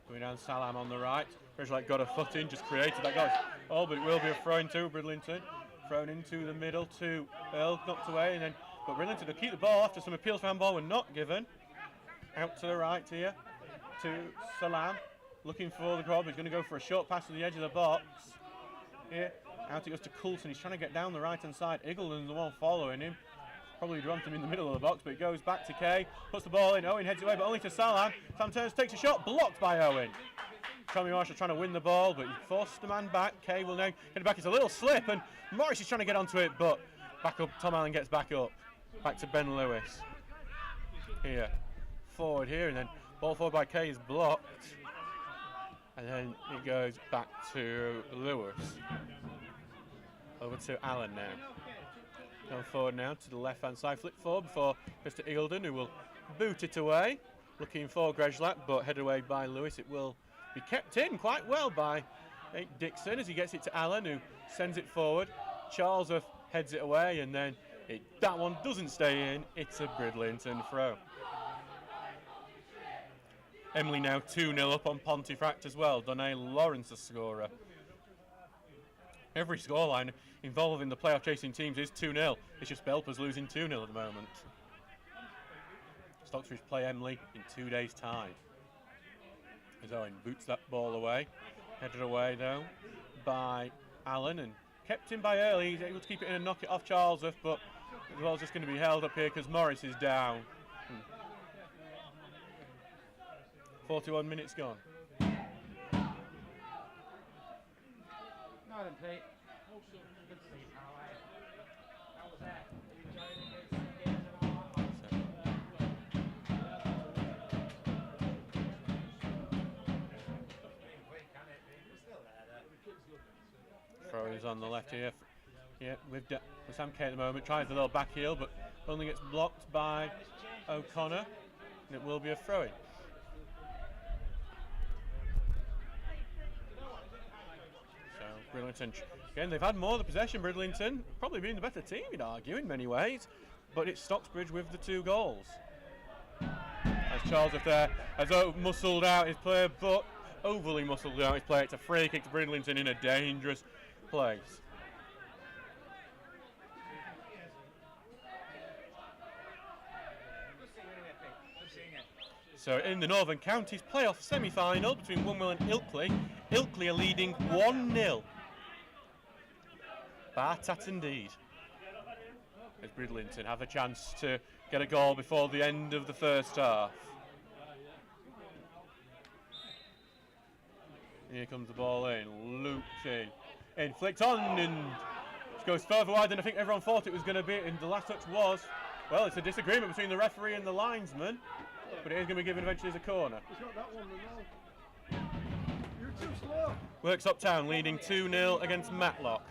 Going down Salam on the right. Grejlak got a foot in, just created that goal. Oh, but it will be a throw in to Bridlington. Thrown into the middle to Earl, knocked away, and then but Bridlington to keep the ball after some appeals for handball were not given. Out to the right here to Salam, looking for the crowd. He's going to go for a short pass to the edge of the box. Here, out it goes to Coulson. He's trying to get down the right hand side. Eagleton's the one following him. Probably dropped him in the middle of the box, but it goes back to Kay. Puts the ball in. Owen heads away, but only to Salam. Sam turns, takes a shot, blocked by Owen. Tommy Marshall trying to win the ball, but he forced the man back. Kay will now get it back. It's a little slip, and Morris is trying to get onto it, but back up. Tom Allen gets back up. Back to Ben Lewis. Here. Forward here, and then ball forward by Kay is blocked. And then it goes back to Lewis. Over to Allen now. Going forward now to the left-hand side. Flip forward before Mr. Eagleton, who will boot it away. Looking for Grejlak, but headed away by Lewis. It will be kept in quite well by Dixon as he gets it to Allen, who sends it forward. Charlesworth heads it away, and then that one doesn't stay in. It's a Bridlington throw. Emily now 2-0 up on Pontefract as well. Donnay Lawrence the scorer. Every scoreline involving the playoff chasing teams is 2-0. It's just Belper's losing 2-0 at the moment. Stocksbridge play Emily in 2 days' time. As Owen boots that ball away. Headed away though by Allen, and kept in by early. He's able to keep it in and knock it off Charlesworth, but the ball's just going to be held up here because Morris is down. 41 minutes gone. Pete. Throw is on the left here. Yeah, with Sam K at the moment. Tries the little back heel, but only gets blocked by O'Connor, and it will be a throw-in. So Bridlington, again, they've had more of the possession. Bridlington probably being the better team, you'd argue, in many ways, but it's Stocksbridge with the 2 goals. As Charlesworth there has muscled out his player, but overly muscled out his player. It's a free kick to Bridlington in a dangerous place. So in the Northern Counties playoff semi-final between Wunwell and Ilkley, Ilkley are leading 1-0. Bar tat indeed. As Bridlington have a chance to get a goal before the end of the first half. Here comes the ball in, looped in, flicked on, and it goes further wide than I think everyone thought it was going to be, and the last touch was, well, it's a disagreement between the referee and the linesman, but it is going to be given eventually as a corner. It's not that one, no. You're too slow. Works Uptown leading 2-0 against Matlock.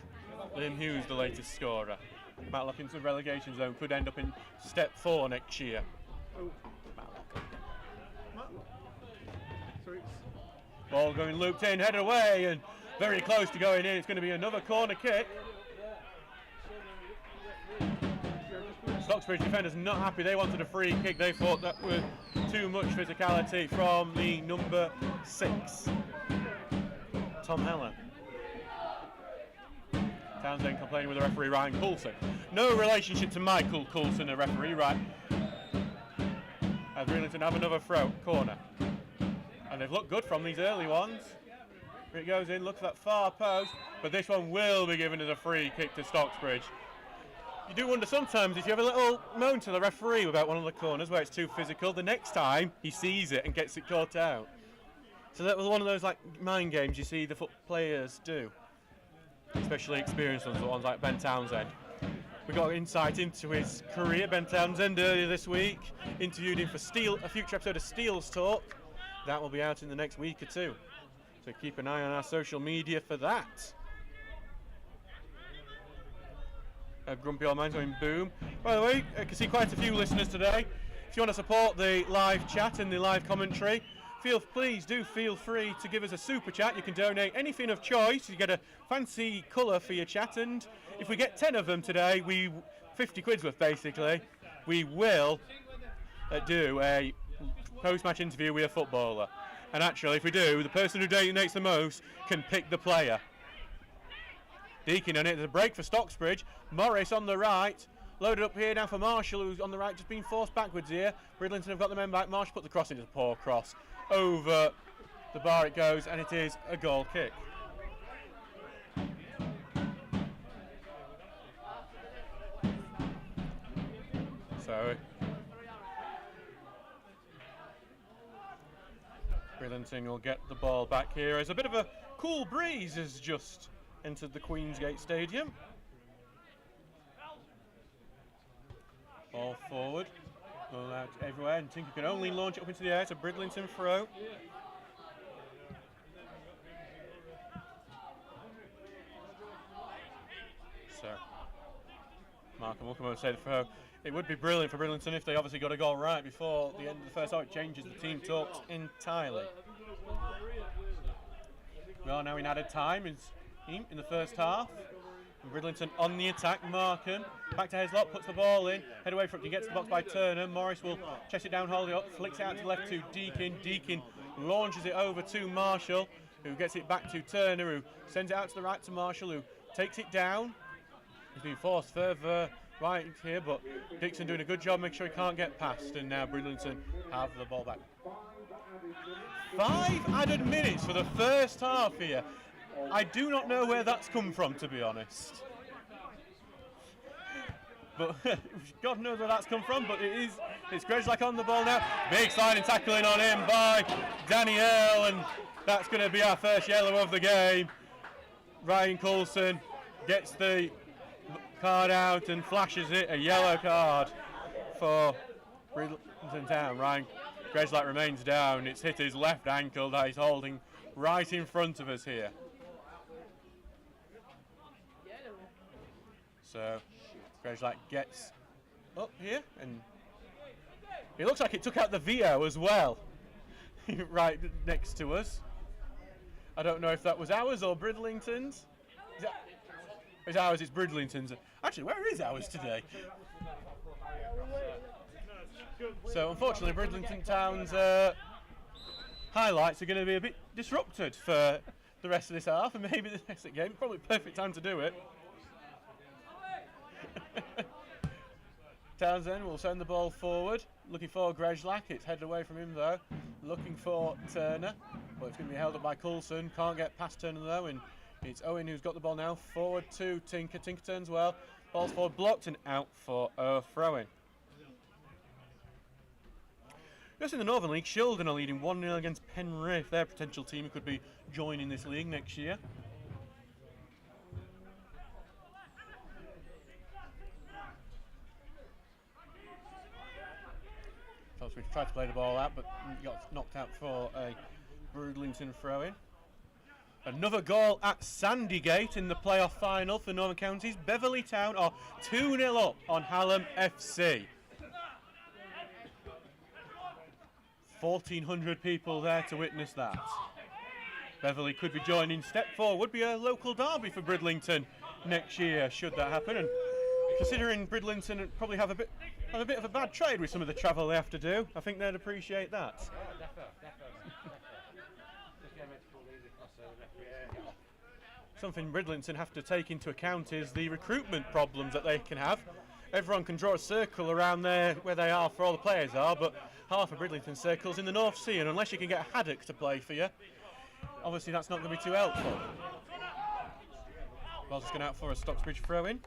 Liam Hughes the latest scorer. Matlock into the relegation zone, could end up in step 4 next year. Oh. Matlock. So it's... Ball going looped in, headed away, and very close to going in. It's going to be another corner kick. Stocksbridge defenders not happy. They wanted a free kick. They thought that was too much physicality from the number 6, Tom Heller. Townsend complaining with the referee Ryan Coulson. No relationship to Michael Coulson, the referee, right? As Bridlington have another throw, corner. And they've looked good from these early ones. It goes in, looks at that far post, but this one will be given as a free kick to Stocksbridge. You do wonder sometimes if you have a little moan to the referee about one of the corners where it's too physical, the next time he sees it and gets it caught out. So that was one of those like mind games you see the players do, especially experienced ones, the ones like Ben Townsend. We got insight into his career. Ben Townsend earlier this week interviewed him for a future episode of Steele's Talk. That will be out in the next week or two. So keep an eye on our social media for that. Grumpy Old Man's going boom. By the way, I can see quite a few listeners today. If you want to support the live chat and the live commentary, please do feel free to give us a super chat. You can donate anything of choice. You get a fancy colour for your chat, and if we get 10 of them today, 50 quid's worth basically, we will do a post-match interview with a footballer. And actually, if we do, the person who donates the most can pick the player. Deakin on it. There's a break for Stocksbridge. Morris on the right. Loaded up here now for Marshall, who's on the right, just being forced backwards here. Bridlington have got the men back. Marshall put the cross into the poor cross. Over the bar it goes, and it is a goal kick. So Bridlington will get the ball back here as a bit of a cool breeze has just entered the Queensgate Stadium. Ball forward, ball out everywhere, and Tinker can only launch it up into the air to Bridlington throw. So, Markham will come over and say the throw. It would be brilliant for Bridlington if they obviously got a goal right before the end of the first half. It changes the team talks entirely. We are now in added time in the first half. And Bridlington on the attack. Markham back to Heslop, puts the ball in, head away from it, gets the box by Turner. Morris will chest it down, hold it up, flicks it out to the left to Deakin. Deakin launches it over to Marshall, who gets it back to Turner, who sends it out to the right to Marshall, who takes it down. He's been forced further right here, but Dixon doing a good job, make sure he can't get past, and now Bridlington have the ball back. 5 added minutes for the first half here. I do not know where that's come from, to be honest. But God knows where that's come from, but it's Grezlak on the ball now. Big sliding tackling on him by Danielle, and that's going to be our first yellow of the game. Ryan Coulson gets the card out and flashes it, a yellow card for Bridlington Town. Ryan Grezlak remains down. It's hit his left ankle that he's holding right in front of us here. So Grezlak gets up here, and it looks like it took out the VO as well, right next to us. I don't know if that was ours or Bridlington's. It's ours, it's Bridlington's. Actually, where is ours today? So unfortunately, Bridlington Town's highlights are going to be a bit disrupted for the rest of this half, and maybe the next game. Probably perfect time to do it. Townsend will send the ball forward, looking for Grezlak. It's headed away from him though, looking for Turner, but it's going to be held up by Coulson. Can't get past Turner though, and it's Owen who's got the ball now. Forward to Tinker. Tinker turns well. Ball's forward blocked and out for a throw-in. Just in the Northern League, Shildon are leading 1-0 against Penrith. Their potential team who could be joining this league next year. We tried to play the ball out, but got knocked out for a Bridlington throw-in. Another goal at Sandygate in the playoff final for Northern Counties. Beverley Town are 2-0 up on Hallam FC. 1,400 people there to witness that. Beverley could be joining. Step 4 would be a local derby for Bridlington next year, should that happen. And considering Bridlington would probably have a bit of a bad trade with some of the travel they have to do, I think they'd appreciate that. Something Bridlington have to take into account is the recruitment problems that they can have. Everyone can draw a circle around there where they are for all the players are, but half of Bridlington's circle's in the North Sea, and unless you can get a Haddock to play for you, obviously that's not going to be too helpful. Ball's just going out for a Stocksbridge throw-in.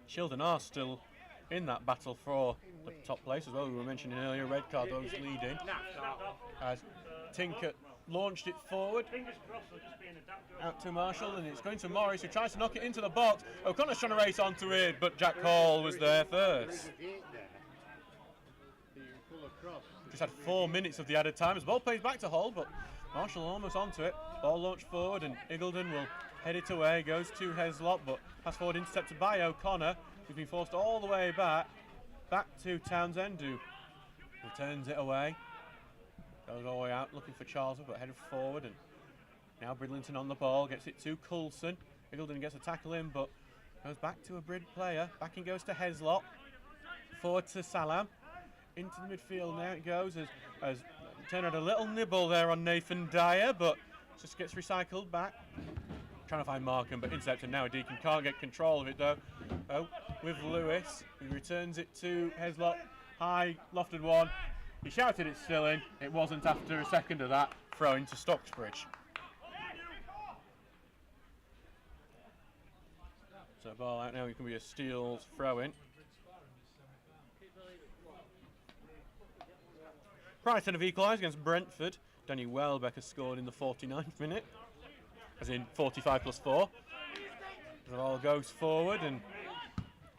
Shildon are still in that battle for the top place as well. We were mentioning earlier, red card, those leading. As Tinker launched it forward, out to Marshall, and it's going to Morris, who tries to knock it into the box. O'Connor's trying to race onto it, but Jack Hall was there first. Just had 4 minutes of the added time as the ball plays back to Hall, but Marshall almost onto it. Ball launched forward, and Iggulden will head it away, goes to Heslop, but pass forward intercepted by O'Connor, who's been forced all the way back to Townsend, who returns it away. Goes all the way out, looking for Charles, but headed forward, and now Bridlington on the ball, gets it to Coulson. Iggulden gets a tackle in, but goes back to a Brid player. Back in goes to Heslop. Forward to Salam. Into the midfield now it goes, as Turner had a little nibble there on Nathan Dyer, but just gets recycled back. Trying to find Markham, but intercepted now. Deacon can't get control of it though. Oh, with Lewis, he returns it to Heslop. High, lofted one. He shouted it's still in. It wasn't after a second of that. Throw into Stocksbridge. So ball out now. It can be a Steele's throw in. Brighton have equalised against Brentford. Danny Welbeck has scored in the 49th minute. As in 45 plus 4. The ball goes forward and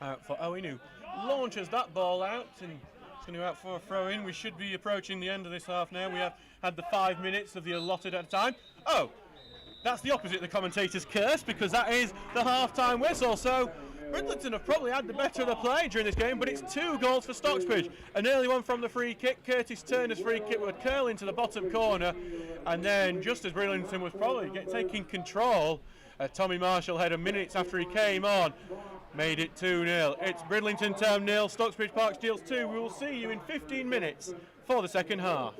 out for Owen, who launches that ball out, and it's going to go out for a throw-in. We should be approaching the end of this half now. We have had the 5 minutes of the allotted at a time. Oh, that's the opposite of the commentator's curse, because that is the half-time whistle. So Bridlington have probably had the better of the play during this game, but it's 2 goals for Stocksbridge. An early one from the free kick. Curtis Turner's free kick would curl into the bottom corner, and then just as Bridlington was probably taking control, Tommy Marshall had a minute after he came on, made it 2-0. It's Bridlington Town 0, Stocksbridge Park Steels 2. We will see you in 15 minutes for the second half.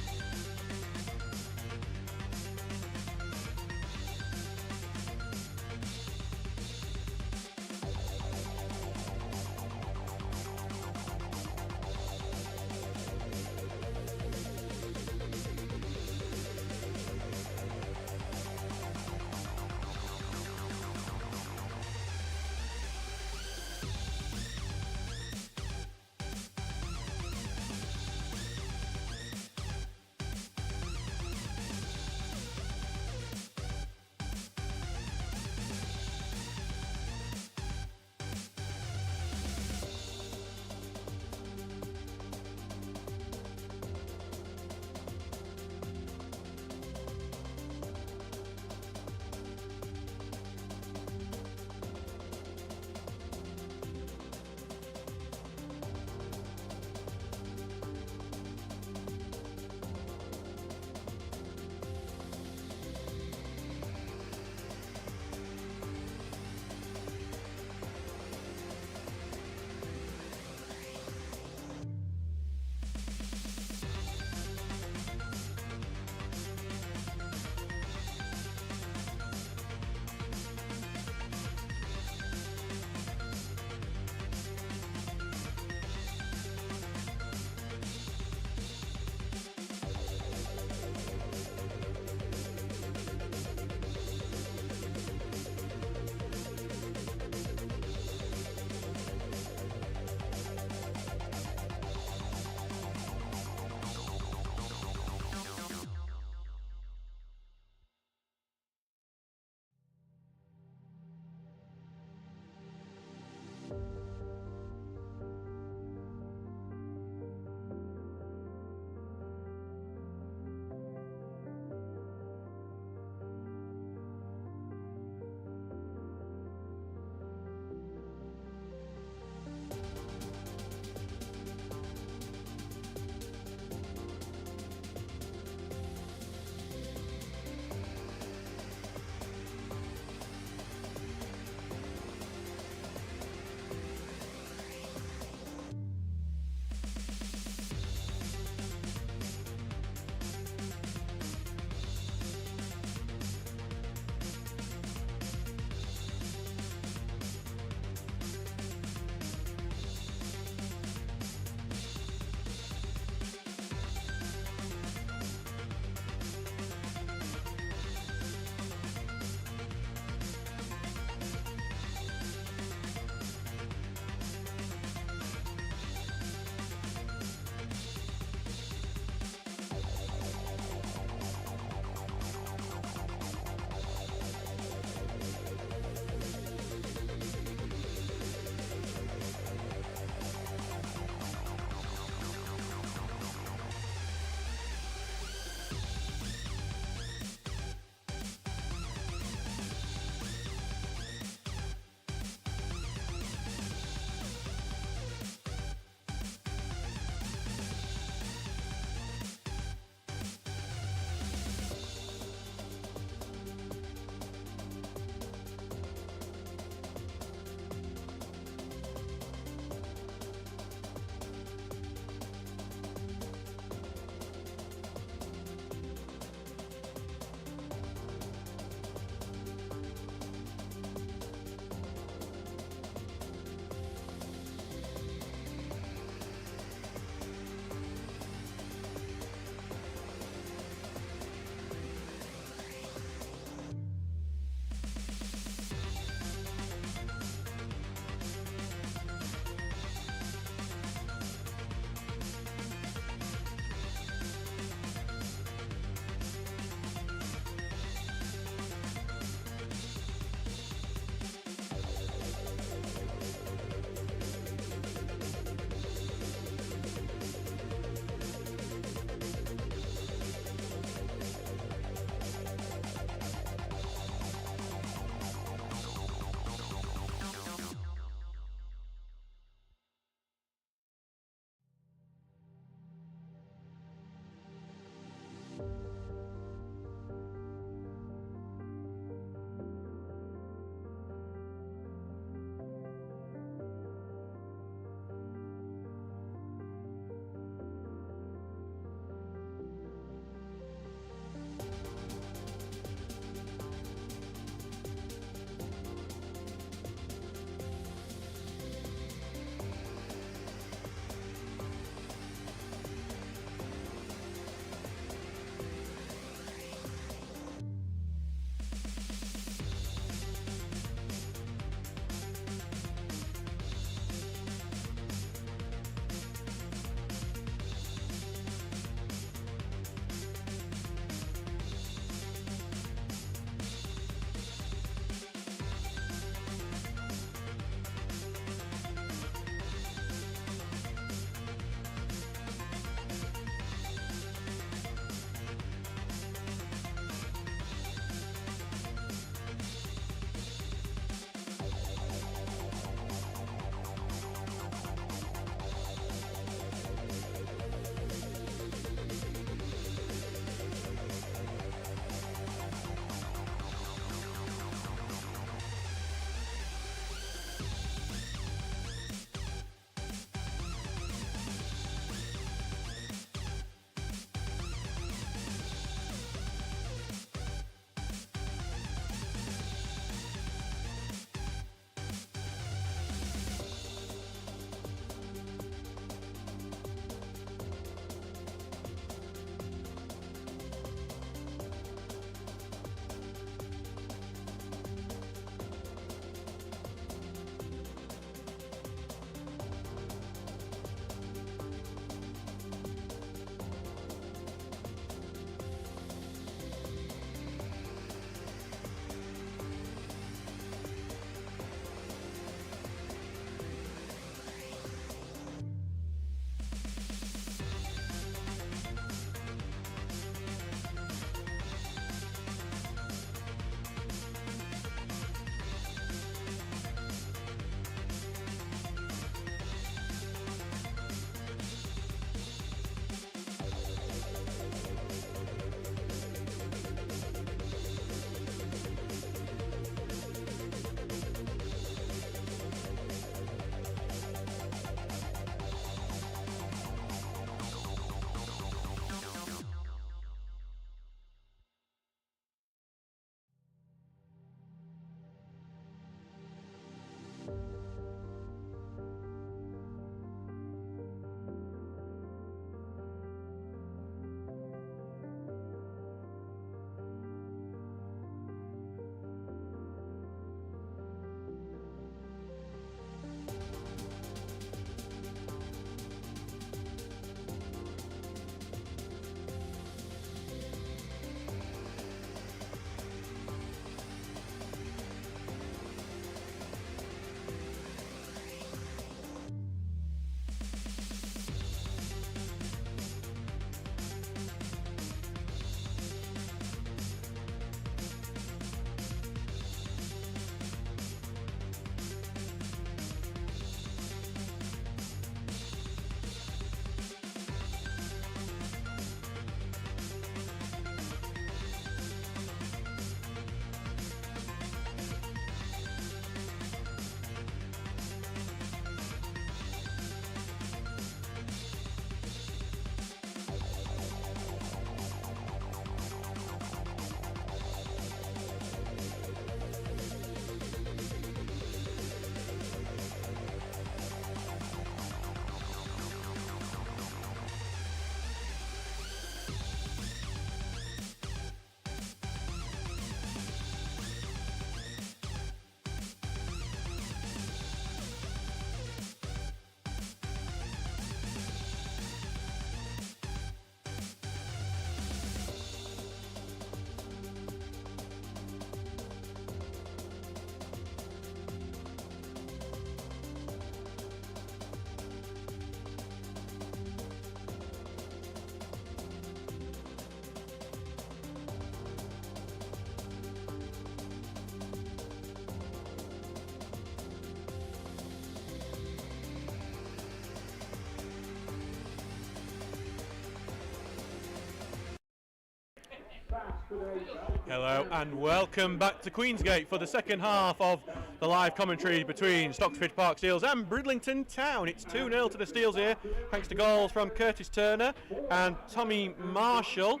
Hello and welcome back to Queensgate for the second half of the live commentary between Stocksbridge Park Steels and Bridlington Town. It's 2-0 to the Steels here, thanks to goals from Curtis Turner and Tommy Marshall.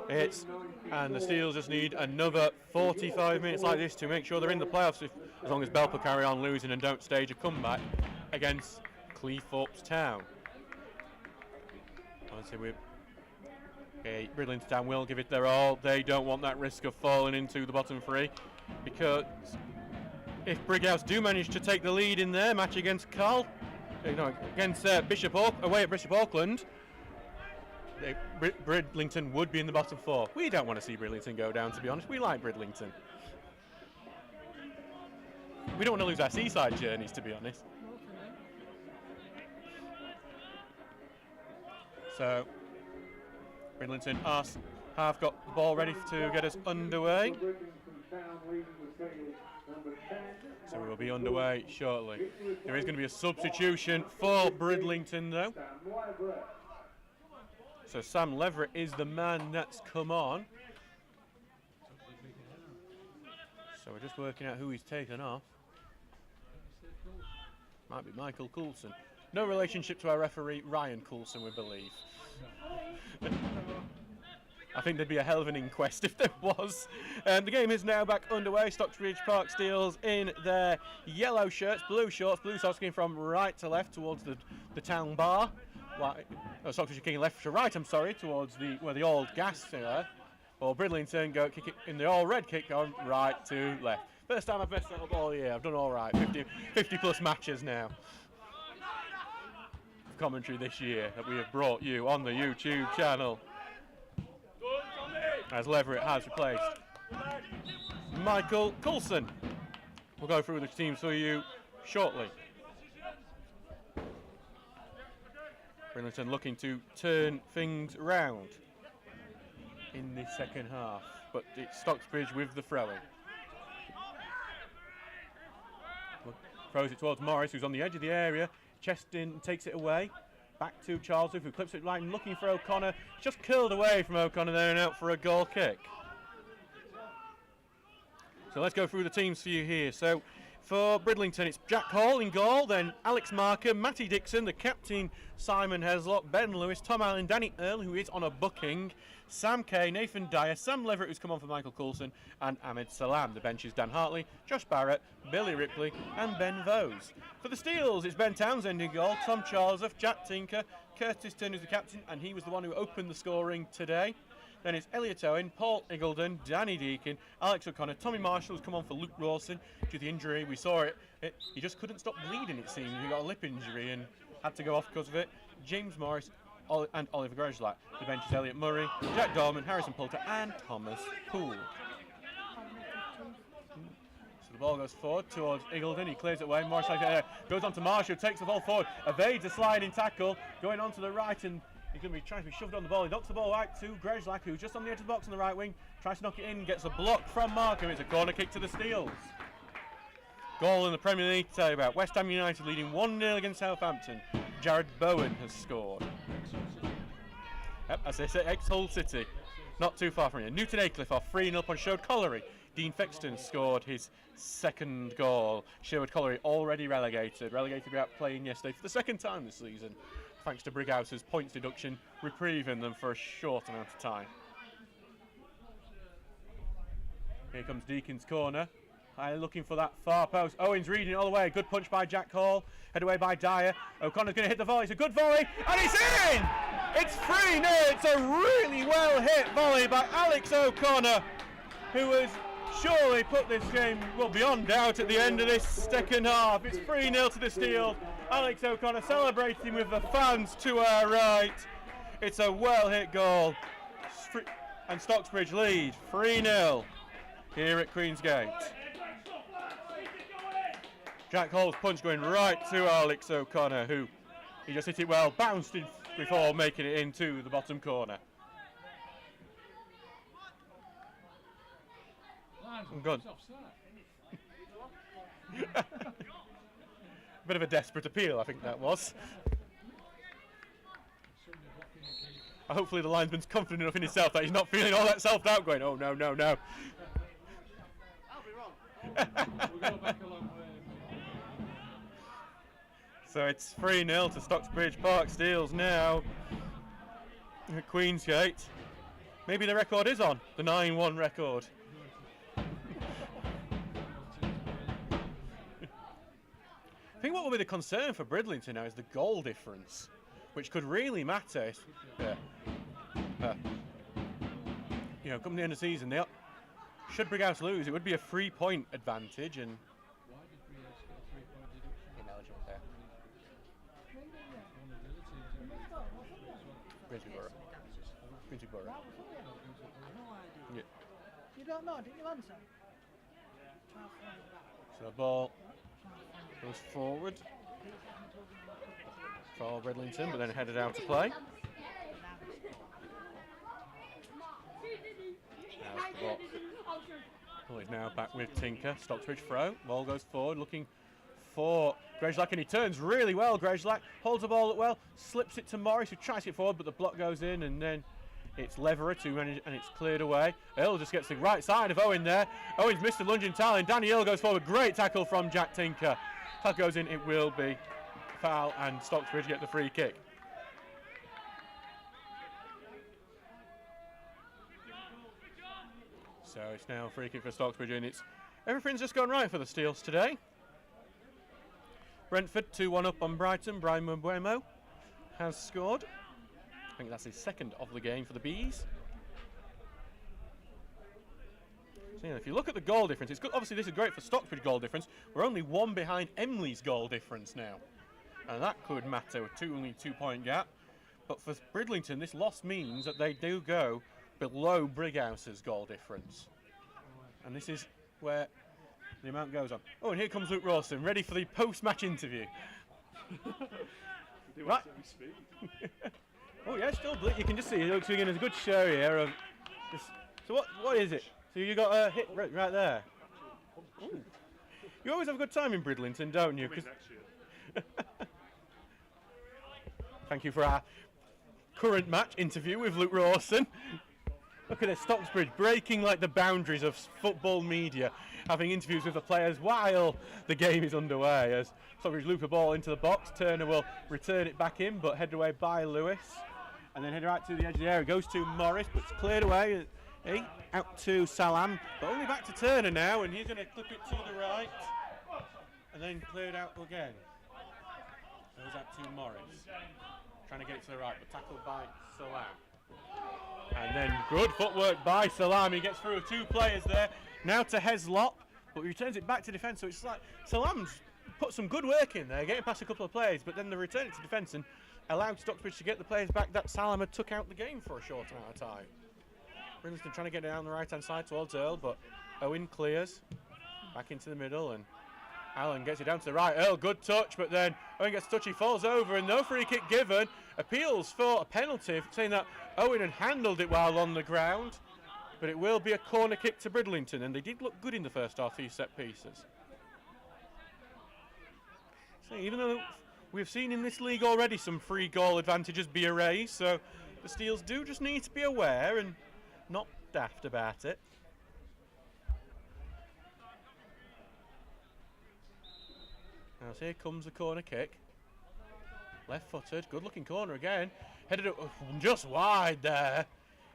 And the Steels just need another 45 minutes like this to make sure they're in the playoffs, as long as Belper carry on losing and don't stage a comeback against Cleethorpes Town. Obviously, Bridlington Town will give it their all. They don't want that risk of falling into the bottom three, because if Brighouse do manage to take the lead in their match against against away at Bishop Auckland, Bridlington would be in the bottom four. We don't want to see Bridlington go down, to be honest. We like Bridlington. We don't want to lose our seaside journeys, to be honest. So Bridlington have got the ball ready to get us underway. So we will be underway shortly. There is going to be a substitution for Bridlington though. So Sam Leverett is the man that's come on. So we're just working out who he's taken off. Might be Michael Coulson. No relationship to our referee, Ryan Coulson, we believe. I think there'd be a hell of an inquest if there was. The game is now back underway. Stocksbridge Park Steels in their yellow shirts, blue shorts, blue socks, going from right to left towards the town bar. Stocksbridge kicking left to right, I'm sorry, towards where the old gas are. Or Bridlington go kick it in the all red kick on right to left. First time I've messed that up all year. I've done all right. 50 plus matches now. Commentary this year that we have brought you on the YouTube channel, as Leverett has replaced Michael Coulson. We'll go through the teams for you shortly. Bridlington looking to turn things round in the second half, but it's Stocksbridge with the throwing. Throws it towards Morris, who's on the edge of the area. Cheston takes it away. Back to Charlesworth, who clips it right and looking for O'Connor. Just curled away from O'Connor there and out for a goal kick. So let's go through the teams for you here. So for Bridlington, it's Jack Hall in goal, then Alex Marker, Matty Dixon, the captain Simon Heslop, Ben Lewis, Tom Allen, Danny Earle, who is on a booking, Sam Kay, Nathan Dyer, Sam Leverett, who's come on for Michael Coulson, and Ahmed Salam. The bench is Dan Hartley, Josh Barrett, Billy Ripley, and Ben Vose. For the Steels, it's Ben Townsend in goal, Tom Charlesworth, Jack Tinker, Curtis Turner is the captain, and he was the one who opened the scoring today. Then it's Elliot Owen, Paul Iggulden, Danny Deakin, Alex O'Connor, Tommy Marshall has come on for Luke Rawson due to the injury. We saw it. He just couldn't stop bleeding, it seemed. He got a lip injury and had to go off because of it. James Morris and Oliver Groslat. The bench is Elliot Murray, Jack Dorman, Harrison Poulter, and Thomas Poole. So the ball goes forward towards Iggulden. He clears it away. Morris goes on to Marshall, takes the ball forward, evades a sliding tackle, going on to the right, and he's going to be trying to be shoved on the ball. He knocks the ball out to Groslat, who's just on the edge of the box on the right wing. Tries to knock it in, gets a block from Markham. It's a corner kick to the Steels. Goal in the Premier League to tell you about. West Ham United leading 1-0 against Southampton. Jared Bowen has scored. Yep, as they say, ex-Hull City. Not too far from here. Newton Aycliffe off 3-0 on Sherwood Colliery. Dean Fexton scored his second goal. Sherwood Colliery already relegated. Relegated without playing yesterday for the second time this season, thanks to Brighouse's points deduction, reprieving them for a short amount of time. Here comes Deakin's corner. Looking for that far post. Owens reading it all the way. Good punch by Jack Hall. Head away by Dyer. O'Connor's going to hit the volley. It's a good volley. And it's in! It's 3-0. It's a really well hit volley by Alex O'Connor, who has surely put this game beyond doubt at the end of this second half. It's 3-0 to the Steels. Alex O'Connor celebrating with the fans to our right. It's a well hit goal. And Stocksbridge lead 3-0 here at Queensgate. Jack Hall's punch going right to Alex O'Connor, who he just hit it well, bounced in before making it into the bottom corner. Good. Bit of a desperate appeal, I think that was. Hopefully the linesman's confident enough in himself that he's not feeling all that self-doubt going, oh no, no, no. I'll be wrong. We'll go back a long way. So it's 3-0 to Stocksbridge Park Steels now at Queensgate. Maybe the record is on, the 9-1 record. I think what will be the concern for Bridlington now is the goal difference, which could really matter. You know, come the end of the season, should Brighouse lose, it would be a 3-point advantage, and Why did we get a 3-point deduction? ineligible there. One of the other teams in Grimsborough. Yeah. You don't know, didn't you answer? So the ball goes forward for Bridlington, but then headed out to play. Now's the ball. Oh, he's now back with Tinker. Stocksbridge throw. Ball goes forward, looking for Grejlak, and he turns really well. Grejlak holds the ball up well, slips it to Morris, who tries to get forward, but the block goes in, and then it's Leverett who and it's cleared away. Earl just gets the right side of Owen there. Owen's missed a lunging talent. Danny Earl goes forward. Great tackle from Jack Tinker. Tackle goes in. It will be foul, and Stocksbridge get the free kick. So it's now a free kick for Stocksbridge, and everything's just gone right for the Steels today. Brentford 2-1 up on Brighton. Brian Mbuemo has scored. I think that's his second of the game for the Bees. So, yeah, if you look at the goal difference, it's good. Obviously this is great for Stocksbridge goal difference. We're only one behind Emley's goal difference now, and that could matter with only 2-point gap. But for Bridlington, this loss means that they do go below Brighouse's goal difference, and this is where the amount goes on. Oh, and here comes Luke Rawson, ready for the post-match interview. Right. Oh yeah, still you can just see it looks like a good show here of just, so what is it? So you got a hit right there. Ooh. You always have a good time in Bridlington, don't you? Thank you for our current match interview with Luke Rawson. Look at this, Stocksbridge breaking like the boundaries of football media, having interviews with the players while the game is underway. As Stocksbridge loop a ball into the box, Turner will return it back in, but headed away by Lewis. And then head right to the edge of the area, goes to Morris, but it's cleared away. Out to Salam, but only back to Turner now, and he's going to clip it to the right. And then cleared out again. Goes out to Morris. Trying to get it to the right, but tackled by Salam. And then good footwork by Salam. He gets through 2 players there. Now to Heslop, but he returns it back to defence. So it's like Salam's put some good work in there, getting past a couple of players, but then they return it to defence and allowed Stocksbridge to get the players back that Salam had took out the game for a short amount of time. Bridlington trying to get it down the right-hand side towards Earl, but Owen clears back into the middle, and Allen gets it down to the right. Earl, good touch, but then Owen gets a touch, he falls over, and no free kick given. Appeals for a penalty, saying that Owen had handled it while on the ground, but it will be a corner kick to Bridlington, and they did look good in the first half, these set pieces. So even though we've seen in this league already some free goal advantages be erased, so the Steels do just need to be aware and not daft about it. Now so here comes the corner kick. Left-footed, good-looking corner again. Headed up just wide there.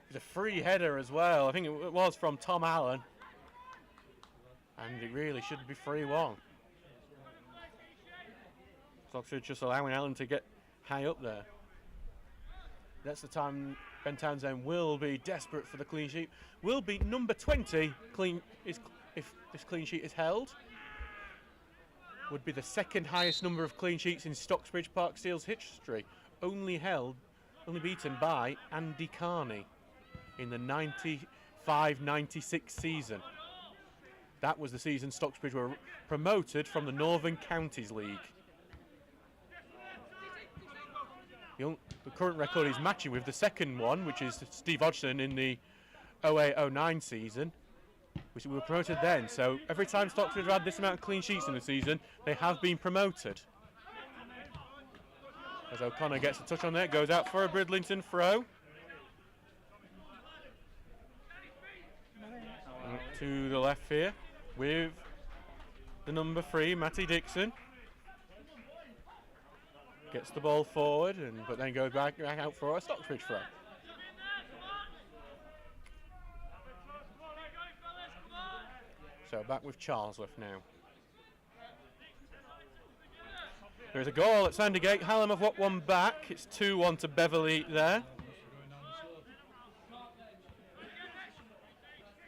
It was a free header as well. I think it was from Tom Allen. And it really should be 3-1. Stocksbridge just allowing Allen to get high up there. That's the time Ben Townsend will be desperate for the clean sheet. Will be number 20 if this clean sheet is held. Would be the second highest number of clean sheets in Stocksbridge Park Steel's history. Only beaten by Andy Carney in the 95-96 season. That was the season Stocksbridge were promoted from the Northern Counties League. The current record is matching with the second one, which is Steve Hodgson in the 08-09 season, which were promoted then. So every time Stocksbridge have had this amount of clean sheets in the season, they have been promoted. As O'Connor gets a touch on there, goes out for a Bridlington throw. to the left here with the number 3, Matty Dixon. Gets the ball forward, but then goes back out for a Stocksbridge throw. So back with Charlesworth now. There's a goal at Sandergate. Hallam have got one back. It's 2-1 to Beverley there.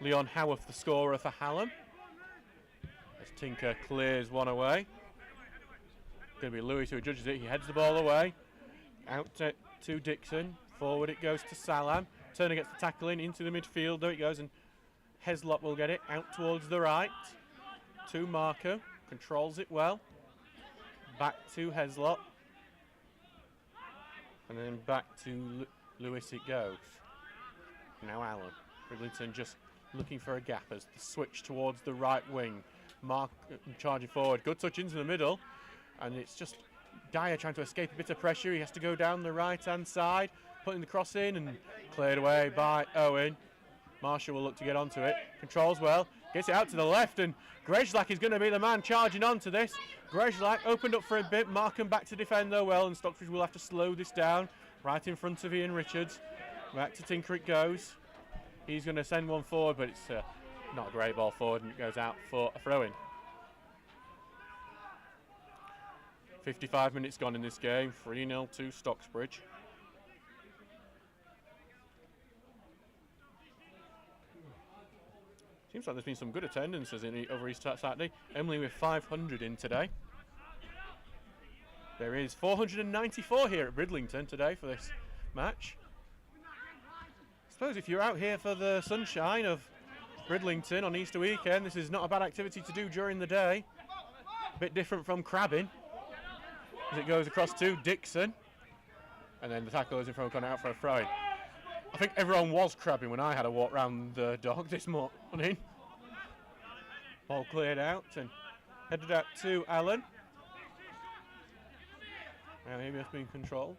Leon Howarth, the scorer for Hallam. As Tinker clears one away. Going to be Lewis who judges it. He heads the ball away. Out to Dixon. Forward it goes to Salam. Turner gets the tackle into the midfield. There it goes, and Heslop will get it out towards the right. To Marco. Controls it well. Back to Heslop. And then back to Lewis it goes. Now Allen. Bridlington just looking for a gap as the switch towards the right wing. Mark charging forward. Good touch into the middle. And it's just Dyer trying to escape a bit of pressure. He has to go down the right-hand side, putting the cross in and cleared away by Owen. Marshall will look to get onto it. Controls well. Gets it out to the left, and Grejlak is going to be the man charging onto this. Grejlak opened up for a bit. Markham back to defend though well, and Stocksbridge will have to slow this down. Right in front of Ian Richards. Back to Tinker it goes. He's going to send one forward, but it's not a great ball forward, and it goes out for a throw-in. 55 minutes gone in this game, 3-0 to Stocksbridge. Seems like there's been some good attendances over Easter Saturday. Emily with 500 in today. There is 494 here at Bridlington today for this match. I suppose if you're out here for the sunshine of Bridlington on Easter weekend, this is not a bad activity to do during the day. A bit different from crabbing. As it goes across to Dixon. And then the tackle is in front, gone out for a throw-in. I think everyone was crabbing when I had a walk round the dog this morning. Ball cleared out and headed out to Allen. Now maybe it's being controlled.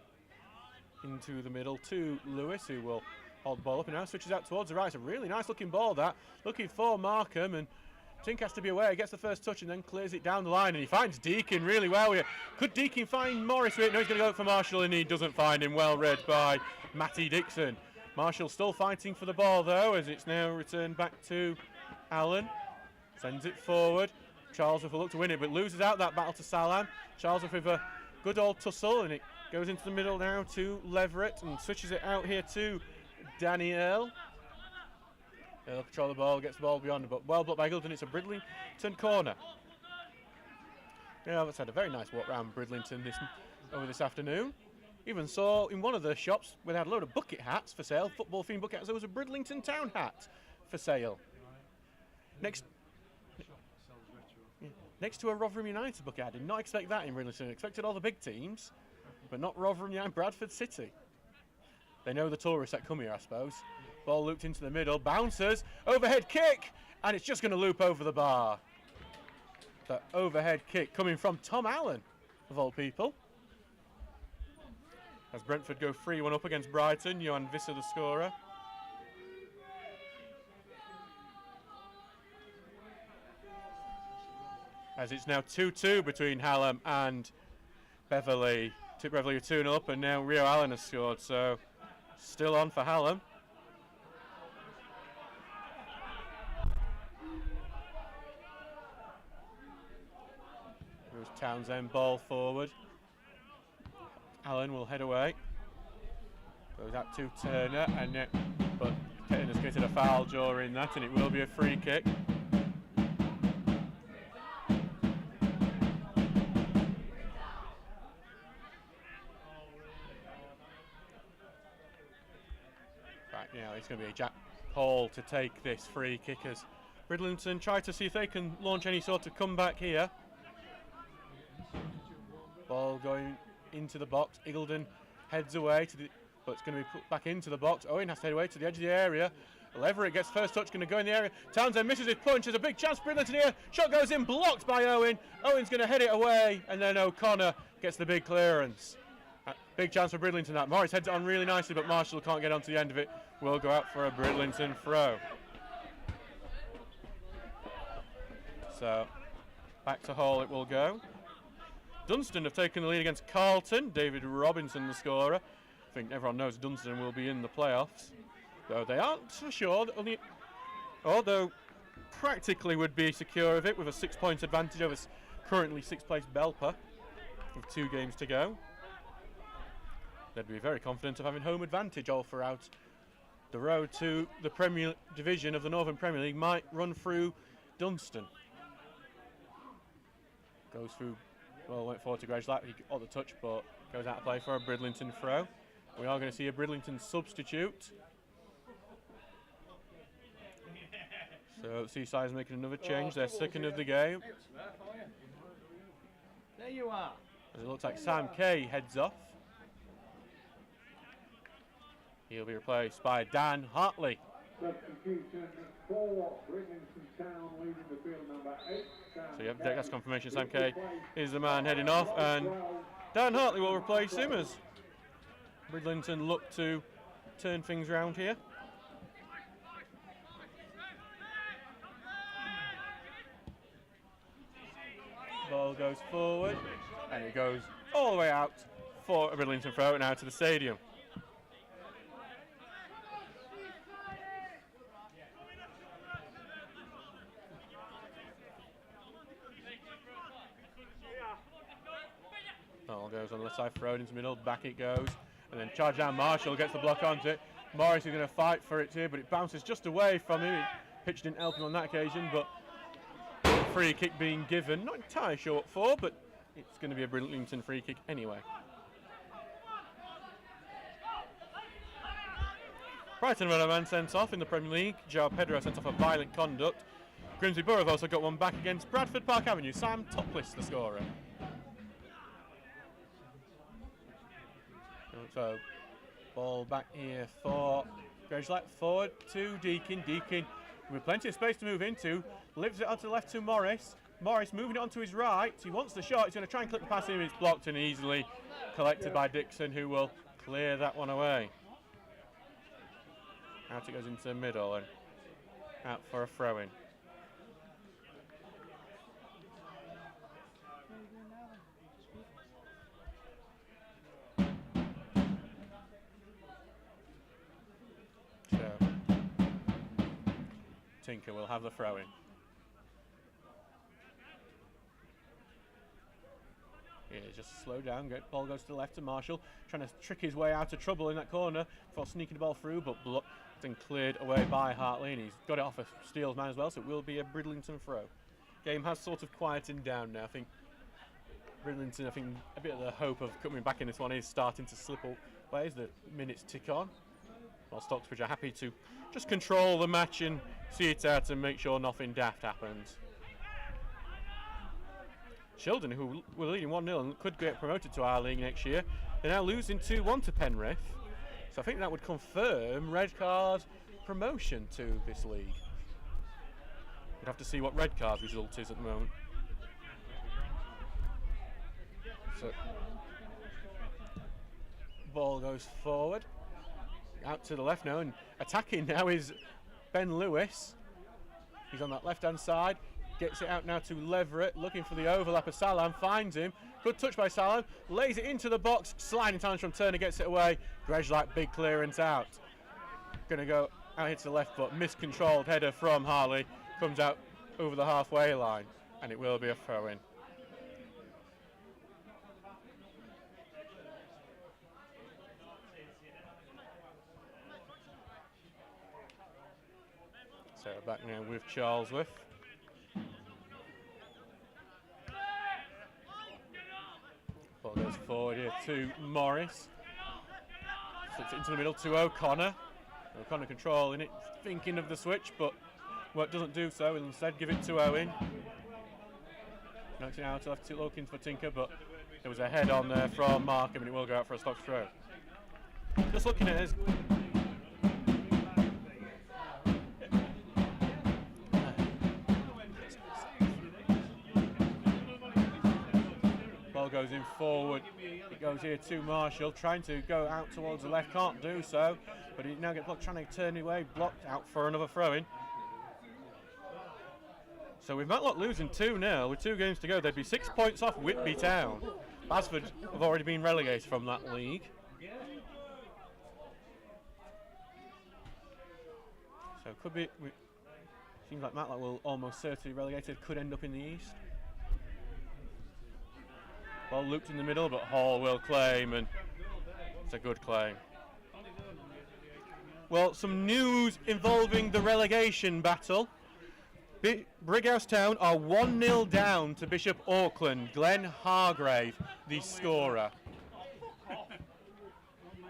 Into the middle to Lewis, who will hold the ball up and now switches out towards the right. It's a really nice looking ball that. Looking for Markham, and Tink has to be aware. He gets the first touch and then clears it down the line, and he finds Deakin really well here. Could Deakin find Morris with it? No, he's going to go for Marshall, and he doesn't find him. Well read by Matty Dixon. Marshall still fighting for the ball though, as it's now returned back to Allen. Sends it forward. Charlesworth will look to win it, but loses out that battle to Salam. Charlesworth with a good old tussle, and it goes into the middle now to Leverett, and switches it out here to Danielle. They'll control the ball, gets the ball beyond, but well blocked by Gilden. It's a Bridlington corner. Yeah, that's had a very nice walk around Bridlington over this afternoon. Even saw in one of the shops where they had a load of bucket hats for sale, football themed bucket hats, there was a Bridlington town hat for sale. Next to a Rotherham United bucket. I did not expect that in Bridlington. I expected all the big teams, but not Rotherham United, Bradford City. They know the tourists that come here, I suppose. Ball looped into the middle, bounces, overhead kick, and it's just going to loop over the bar. The overhead kick coming from Tom Allen, of all people. As Brentford go 3-1 up against Brighton, Johan Visser the scorer. As it's now 2-2 between Hallam and Beverley. Beverley 2-0 up, and now Rio Allen has scored, so still on for Hallam. Here's Townsend, ball forward. Allen will head away. Goes out to Turner, and but Turner's committed a foul during that, and it will be a free kick. Right, now it's going to be Jack Hall to take this free kick as Bridlington try to see if they can launch any sort of comeback here. Ball going into the box. Eagledon heads away but it's going to be put back into the box. Owen has to head away to the edge of the area. Leverett gets first touch, going to go in the area. Townsend misses his punch. There's a big chance for Bridlington here. Shot goes in, blocked by Owen. Owen's going to head it away, and then O'Connor gets the big clearance. Big chance for Bridlington. That Morris heads it on really nicely, but Marshall can't get onto the end of it. Will go out for a Bridlington throw. So back to Hall it will go. Dunstan have taken the lead against Carlton. David Robinson, the scorer. I think everyone knows Dunstan will be in the playoffs, though they aren't for sure. Although practically would be secure of it with a 6-point advantage over currently 6th place Belper with 2 games to go. They'd be very confident of having home advantage all throughout. The road to the Premier Division of the Northern Premier League might run through Dunstan. Goes through, well, went forward to Gregslack, he got the touch, but goes out of play for a Bridlington throw. We are going to see a Bridlington substitute. So Seaside's making another change, their second of the game. There you are. As it looks like Sam Kay heads off. He'll be replaced by Dan Hartley. Substitution for Bridlington Town, leading the field, number 8. So yep, that's confirmation. Sam Kay is the man heading off, and Dan Hartley will replace him as Bridlington look to turn things round here. Ball goes forward, and it goes all the way out for a Bridlington throw and out to the stadium. Ball goes on the left side, thrown into the middle, back it goes, and then charge down Marshall, gets the block onto it. Morris is going to fight for it here, but it bounces just away from him. Pitch didn't help him on that occasion, but free kick being given, not entirely sure what for, but it's going to be a Bridlington free kick anyway. Brighton have had a man sent off in the Premier League. Joao Pedro sent off for violent conduct. Grimsby Borough have also got one back against Bradford Park Avenue. Sam Topless, the scorer. So, ball back here for Gregslack, forward to Deakin. Deakin with plenty of space to move into, lifts it onto the left to Morris. Morris moving it onto his right. He wants the shot. He's going to try and clip the pass in. It's blocked and easily collected by Dixon, who will clear that one away. Out it goes into the middle and out for a throw-in. Tinker will have the throw-in. Yeah, just slow down. Ball goes to the left to Marshall, trying to trick his way out of trouble in that corner before sneaking the ball through, but blocked and cleared away by Hartley, and he's got it off a Steele's man as well, so it will be a Bridlington throw. Game has sort of quietened down now. I think Bridlington, a bit of the hope of coming back in this one is starting to slip away as the minutes tick on. While Stocksbridge are happy to just control the match and see it out and make sure nothing daft happens. Sheldon, who were leading 1-0 and could get promoted to our league next year, they're now losing 2-1 to Penrith. So I think that would confirm red card promotion to this league. We'd have to see what red card result is at the moment. So, ball goes forward. Out to the left now, and attacking now is Ben Lewis. He's on that left-hand side, gets it out now to Leverett, looking for the overlap of Salam, finds him. Good touch by Salam, lays it into the box, sliding times from Turner, gets it away. Gregslack, big clearance out. Going to go out here to the left, but miscontrolled header from Harley, comes out over the halfway line, and it will be a throw-in. So back now with Charlesworth. Ball goes forward here to Morris. Slips it into the middle to O'Connor. O'Connor controlling it, thinking of the switch, but well, doesn't do so. He'll instead give it to Owen. Knocks it out to left to Lawkins for Tinker, but there was a head on there from Markham, and it will go out for a Stocks throw. Just looking at his. Ball goes in forward. It goes here to Marshall, trying to go out towards the left, can't do so, but he now gets blocked, trying to turn away, blocked out for another throw-in. So with Matlock losing 2-0 with 2 games to go, they'd be 6 points off Whitby Town. Basford have already been relegated from that league. So it could be, seems like Matlock will almost certainly be relegated, could end up in the east. Ball looped in the middle, but Hall will claim, and it's a good claim. Well, some news involving the relegation battle. Brighouse Town are 1-0 down to Bishop Auckland. Glenn Hargrave, the scorer.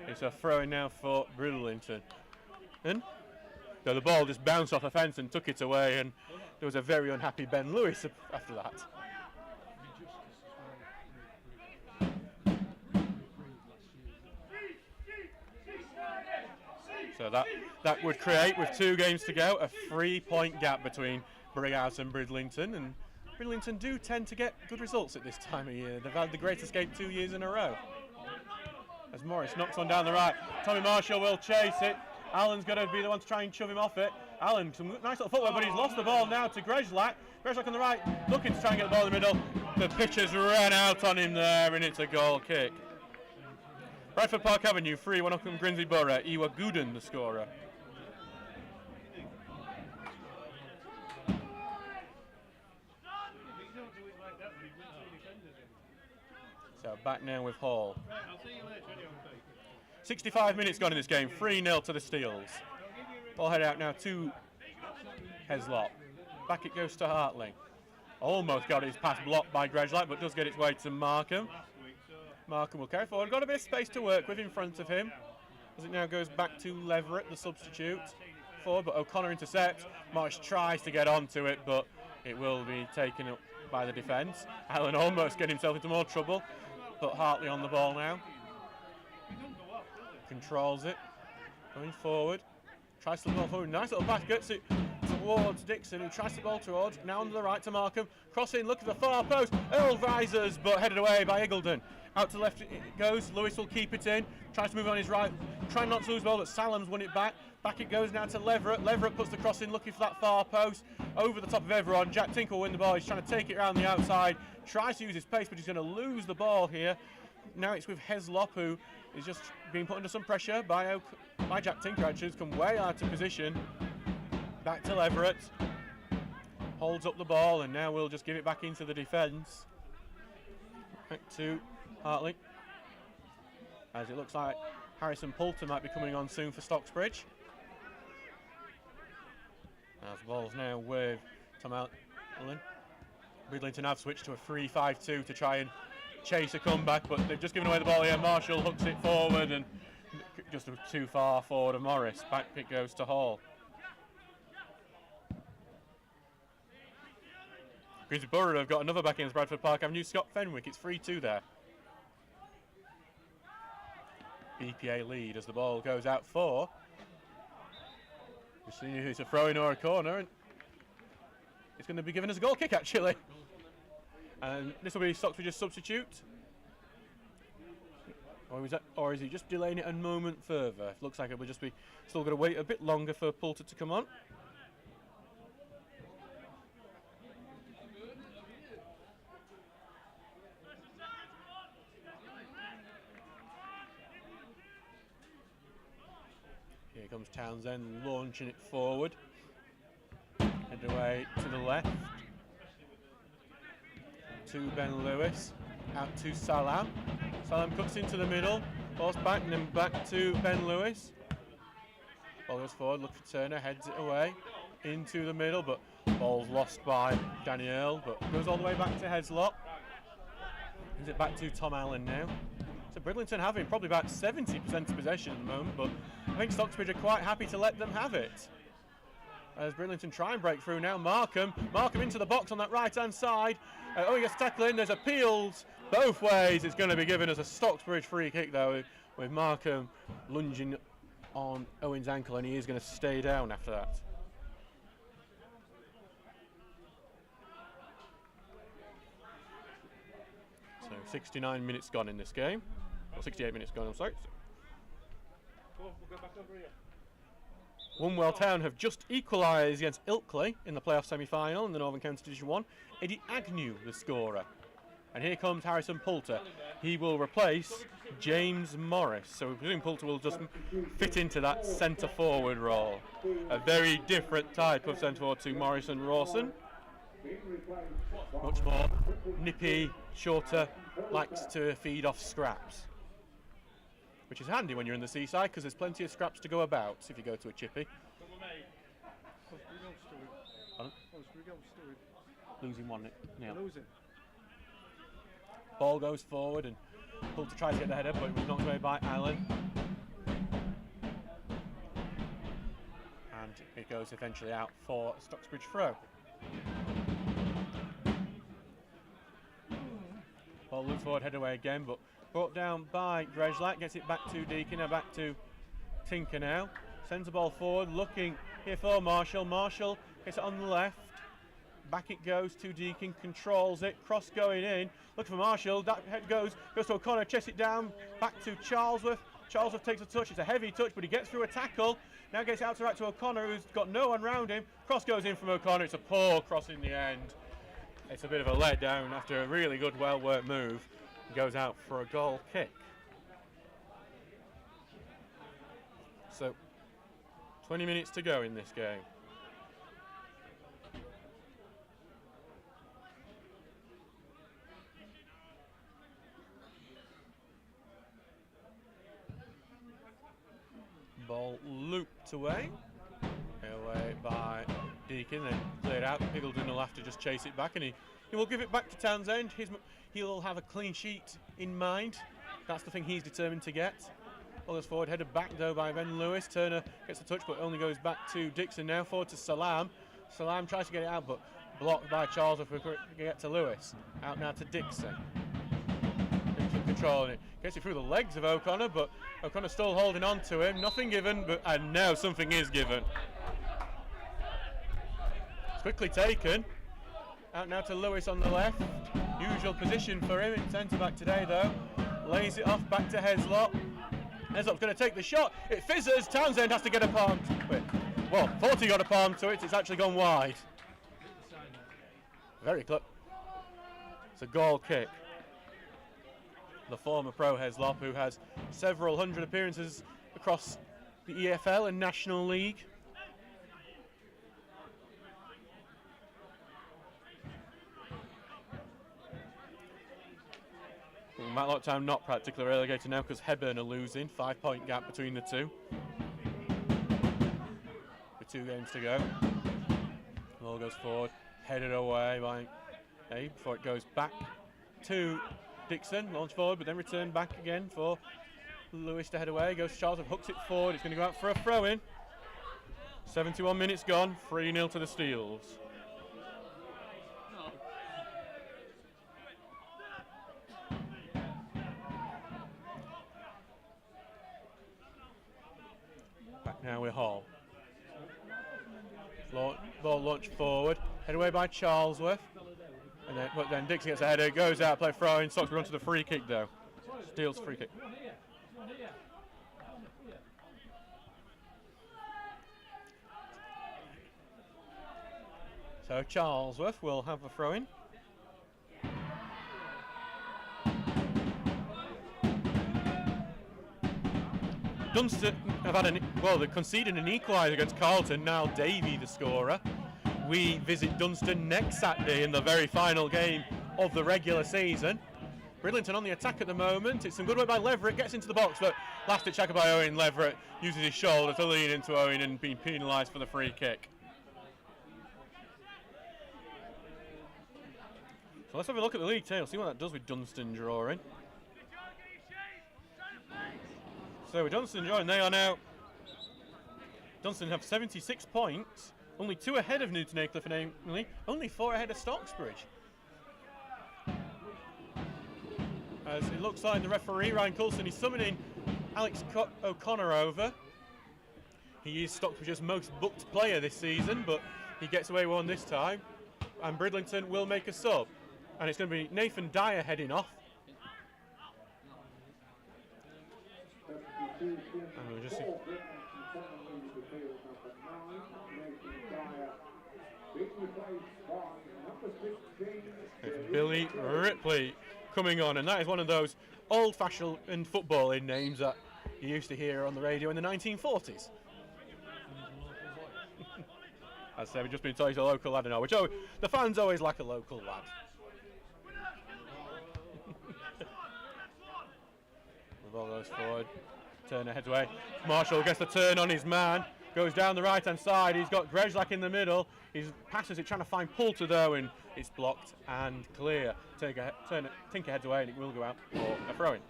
It's a throw-in now for Bridlington. And so the ball just bounced off the fence and took it away, and there was a very unhappy Ben Lewis after that. So that would create, with 2 games to go, a 3-point gap between Brighouse and Bridlington, and Bridlington do tend to get good results at this time of year. They've had the Great Escape 2 years in a row. As Morris knocks one down the right, Tommy Marshall will chase it. Allen's going to be the one to try and shove him off it. Allen, some nice little footwork, but he's lost the ball now to Grezlak. Grezlak on the right, looking to try and get the ball in the middle. The pitcher's ran out on him there, and it's a goal kick. Bradford Park Avenue, 3-1 up from Grimsby Borough. Iwa Gooden, the scorer. So back now with Hall. 65 minutes gone in this game, 3-0 to the Steels. Ball head out now to Heslop. Back it goes to Hartling. Almost got his pass blocked by Grezlak, but does get its way to Markham. Markham will carry forward. Got a bit of space to work with in front of him. As it now goes back to Leverett, the substitute. Forward, but O'Connor intercepts. Marsh tries to get onto it, but it will be taken up by the defence. Allen almost getting himself into more trouble, but Hartley on the ball now. Controls it. Going forward. Tries to the ball forward. Nice little pass. Gets it towards Dixon, who tries to ball towards. Now on the right to Markham. Crossing, look at the far post. Earl rises, but headed away by Eagledon. Out to the left it goes. Lewis will keep it in. Tries to move on his right. Trying not to lose the ball, but Salam's won it back. Back it goes now to Leverett. Leverett puts the cross in, looking for that far post. Over the top of everyone. Jack Tinkle will win the ball. He's trying to take it around the outside. Tries to use his pace, but he's going to lose the ball here. Now it's with Heslop, who is just being put under some pressure by Jack Tinker, actually, who's come way out of position. Back to Leverett. Holds up the ball, and now we'll just give it back into the defence. Back to Hartley. As it looks like Harrison Poulter might be coming on soon for Stocksbridge. As the ball's now with Tom Allen. Bridlington have switched to a 3-5-2 to try and chase a comeback, but they've just given away the ball here. Marshall hooks it forward and just too far forward of Morris. Back pick goes to Hall. Grimsby Borough have got another back in Bradford Park Avenue. Scott Fenwick, it's 3-2 there. BPA lead as the ball goes out for. We'll see who's a throw-in or a corner, and it's going to be given as a goal kick actually. And this will be Stocksbridge's substitute. Or is he just delaying it a moment further? It looks like it will just be still going to wait a bit longer for Poulter to come on. Here comes Townsend launching it forward. Head away to the left. To Ben Lewis. Out to Salam. Salam cuts into the middle. Balls back and then back to Ben Lewis. Ball goes forward. Look for Turner. Heads it away. Into the middle, but ball's lost by Danny Earl. But goes all the way back to Heslop. Is it back to Tom Allen now? So Bridlington having probably about 70% of possession at the moment, but I think Stocksbridge are quite happy to let them have it. As Bridlington try and break through now, Markham into the box on that right-hand side. He gets tackling, there's appeals both ways. It's going to be given as a Stocksbridge free kick though, with Markham lunging on Owen's ankle, and he is going to stay down after that. So 69 minutes gone in this game. Or 68 minutes gone, I'm sorry. We'll go back over here. Wunwell Town have just equalised against Ilkley in the playoff semi-final in the Northern County Division 1. Eddie Agnew, the scorer. And here comes Harrison Poulter. He will replace James Morris. So we presume Poulter will just fit into that centre-forward role. A very different type of centre-forward to Morris and Rawson. Much more nippy, shorter, likes to feed off scraps. Which is handy when you're in the seaside because there's plenty of scraps to go about if you go to a chippy. Losing 1-0. Ball goes forward and Poulter tries to get the header, but it was knocked away by Allen. And it goes eventually out for Stocksbridge throw. Ball looks forward, head away again, but brought down by Grejlak, gets it back to Deacon, now back to Tinker now. Sends the ball forward, looking here for Marshall. Marshall gets it on the left. Back it goes to Deacon, controls it, cross going in. Look for Marshall, that head goes to O'Connor, chests it down, back to Charlesworth. Charlesworth takes a touch, it's a heavy touch, but he gets through a tackle. Now gets out to right to O'Connor, who's got no one round him. Cross goes in from O'Connor, it's a poor cross in the end. It's a bit of a letdown after a really good, well-worked move. He goes out for a goal kick. So, 20 minutes to go in this game. Ball looped away by Deacon, then cleared out. Piggleton will have to just chase it back, and he will give it back to Townsend. He'll have a clean sheet in mind. That's the thing he's determined to get. Ball goes forward, headed back though by Ben Lewis. Turner gets the touch, but only goes back to Dixon. Now forward to Salam. Salam tries to get it out, but blocked by Charles if we get to Lewis. Out now to Dixon. Controlling it, gets it through the legs of O'Connor, but O'Connor still holding on to him. Nothing given, and now something is given. It's quickly taken. Out now to Lewis on the left. Usual position for him in centre back today, though. Lays it off back to Heslop. Heslop's going to take the shot. It fizzes. Townsend has to get a palm to it. Well, 40 got a palm to it. It's actually gone wide. Very close. It's a goal kick. The former pro Heslop, who has several hundred appearances across the EFL and National League. Well, Matlock Town not practically relegated now because Hebburn are losing. 5-point gap between the two. With 2 games to go. Ball goes forward, headed away by Abe before it goes back to Dixon. Launch forward, but then return back again for Lewis to head away. Goes to Charles, hooks it forward. It's going to go out for a throw-in. 71 minutes gone. 3-0 to the Steels. Back now with Hall. Ball launched forward, head away by Charlesworth. And then Dixon gets a header, goes out, play throw in. Stocksbridge onto the free kick though. Steals free kick. So Charlesworth will have a throw in. Dunstan have had they conceded an equaliser against Carlton. Now Davey the scorer. We visit Dunstan next Saturday in the very final game of the regular season. Bridlington on the attack at the moment. It's some good work by Leverett, gets into the box, but last ditch tackle by Owen. Leverett uses his shoulder to lean into Owen and being penalised for the free kick. So let's have a look at the league table, see what that does with Dunstan drawing. So with Dunstan drawing, they are now... Dunstan have 76 points. Only 2 ahead of Newton Aycliffe and Ainley, only 4 ahead of Stocksbridge. As it looks like the referee, Ryan Coulson, is summoning Alex O'Connor over. He is Stocksbridge's most booked player this season, but he gets away one this time. And Bridlington will make a sub. And it's going to be Nathan Dyer heading off. And we'll just see. It's Billy Ripley coming on, and that is one of those old-fashioned footballing names that you used to hear on the radio in the 1940s. As I say, we've just been told he's a local lad now, which the fans always like a local lad. The ball goes forward, Turner heads away. Marshall gets the turn on his man, goes down the right-hand side. He's got Grezlak in the middle. He passes it, trying to find Poulter though, and it's blocked and clear. Tinker heads away, and it will go out for a throw-in.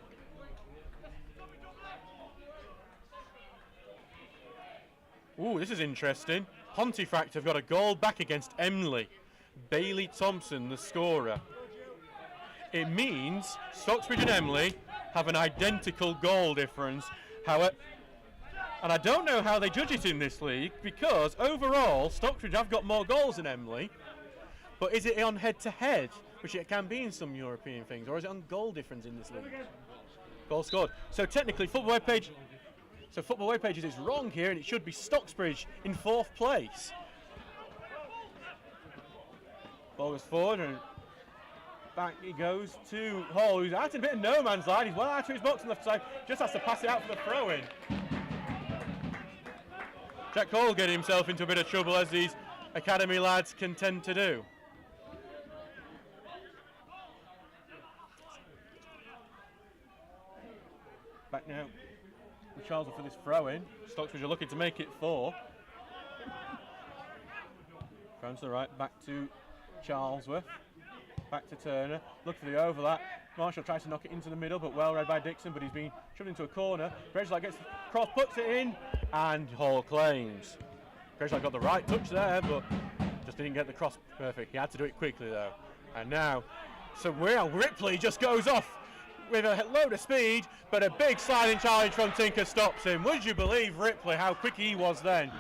Ooh, this is interesting. Pontefract have got a goal back against Emley. Bailey Thompson, the scorer. It means Stocksbridge and Emley have an identical goal difference. However, and I don't know how they judge it in this league, because overall Stocksbridge have got more goals than Emley. But is it on head-to-head, which it can be in some European things, or is it on goal difference in this league? Goal scored. So technically, Football Webpage is wrong here, and it should be Stocksbridge in 4th place. Ball goes forward, and back he goes to Hall, who's out in a bit of no man's land. He's well out of his box on the left side, just has to pass it out for the throw-in. Jack Hall getting himself into a bit of trouble, as these academy lads can tend to do. Back now with Charles for this throw-in. Stocksbridge are looking to make it 4. Thrown to the right, back to Charlesworth. Back to Turner, look for the overlap. Marshall tries to knock it into the middle, but well read by Dixon, but he's been shoved into a corner. Grezlak gets the cross, puts it in, and Hall claims. Grezlak got the right touch there, but just didn't get the cross perfect. He had to do it quickly though. And now, Ripley just goes off with a load of speed, but a big sliding challenge from Tinker stops him. Would you believe Ripley, how quick he was then,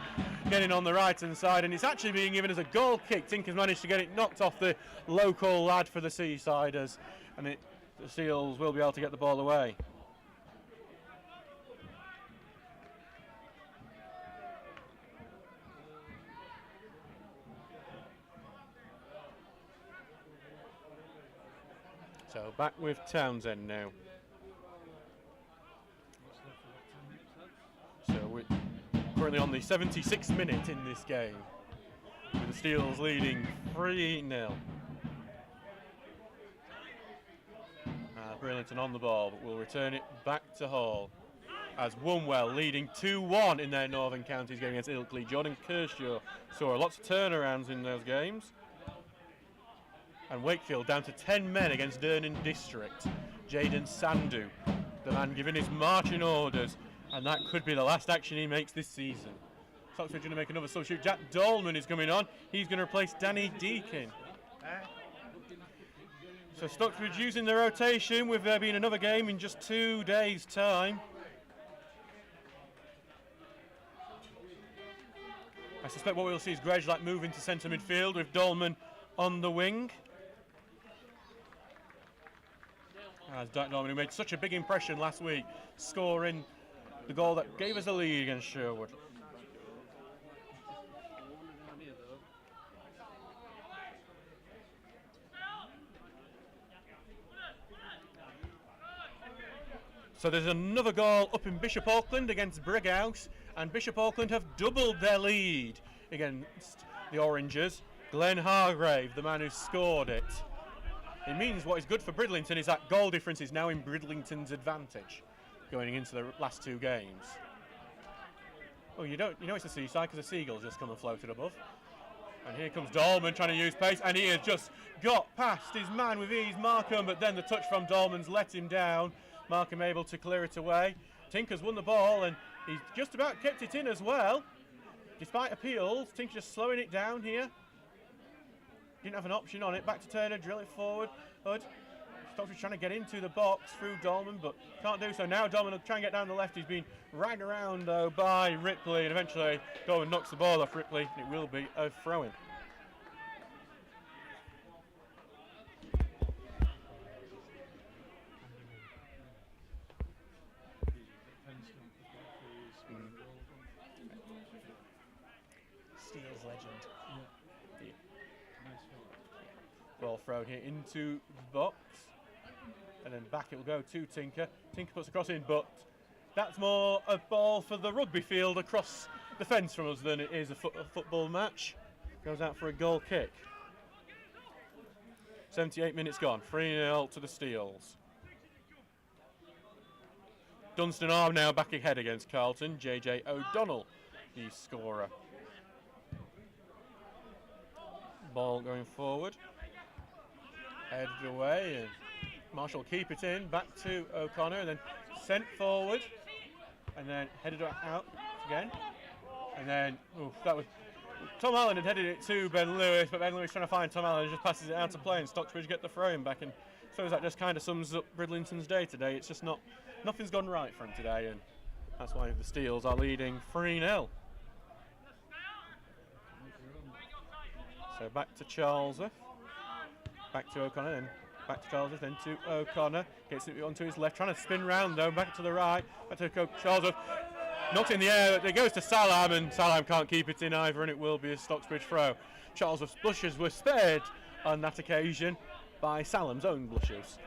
getting on the right-hand side, and it's actually being given as a goal kick. Tinker's managed to get it knocked off the local lad for the Seasiders, and the Seals will be able to get the ball away. So back with Townsend now. So we're currently on the 76th minute in this game, with the Steels leading 3-0. Bridlington on the ball, but will return it back to Hall. As Wombwell leading 2-1 in their Northern Counties game against Ilkley. Jordan Kershaw saw lots of turnarounds in those games. And Wakefield down to 10 men against Durnan District. Jaden Sandu, the man giving his marching orders, and that could be the last action he makes this season. Stocksbridge going to make another substitute. Jack Dolman is coming on. He's going to replace Danny Deakin. So Stocksbridge using the rotation, with there being another game in just 2 days' time. I suspect what we'll see is Grezlak move into centre midfield with Dolman on the wing. As Jack Dolman, who made such a big impression last week, scoring the goal that gave us the lead against Sherwood. So there's another goal up in Bishop Auckland against Brighouse, and Bishop Auckland have doubled their lead against the Orangers. Glenn Hargrave, the man who scored it. It means what is good for Bridlington is that goal difference is now in Bridlington's advantage going into the last 2 games. Oh, you know it's a Seaside because the Seagulls just come and floated above. And here comes Dolman trying to use pace, and he has just got past his man with ease, Markham, but then the touch from Dolman's let him down. Markham able to clear it away. Tinker's won the ball, and he's just about kept it in as well. Despite appeals, Tinker just slowing it down here. Didn't have an option on it. Back to Turner, drill it forward. Hood. Stocksbridge trying to get into the box through Dolman, but can't do so. Now Dolman will try and get down the left. He's been ragged around though by Ripley, and eventually Dolman knocks the ball off Ripley, and it will be a throw-in. ball thrown here into the box. And then back it will go to Tinker. Tinker puts the cross in, but that's more a ball for the rugby field across the fence from us than it is a football match. Goes out for a goal kick. 78 minutes gone. 3-0 to the Steels. Dunstan are now back ahead against Carlton. JJ O'Donnell, the scorer. Ball going forward. Headed away, and Marshall keep it in. Back to O'Connor, and then sent forward, and then headed out again. And then that was Tom Allen had headed it to Ben Lewis, but Ben Lewis trying to find Tom Allen and just passes it out to play, and Stocksbridge get the throw-in back. And so that just kind of sums up Bridlington's day today. It's just nothing's gone right for him today, and that's why the Steels are leading 3-0. So back to Charlesworth, back to O'Connor, then back to Charlesworth, then to O'Connor. Gets it onto his left, trying to spin round though, back to the right, back to Charlesworth. Not in the air, it goes to Salam, and Salam can't keep it in either, and it will be a Stocksbridge throw. Charlesworth's blushes were spared on that occasion by Salam's own blushes.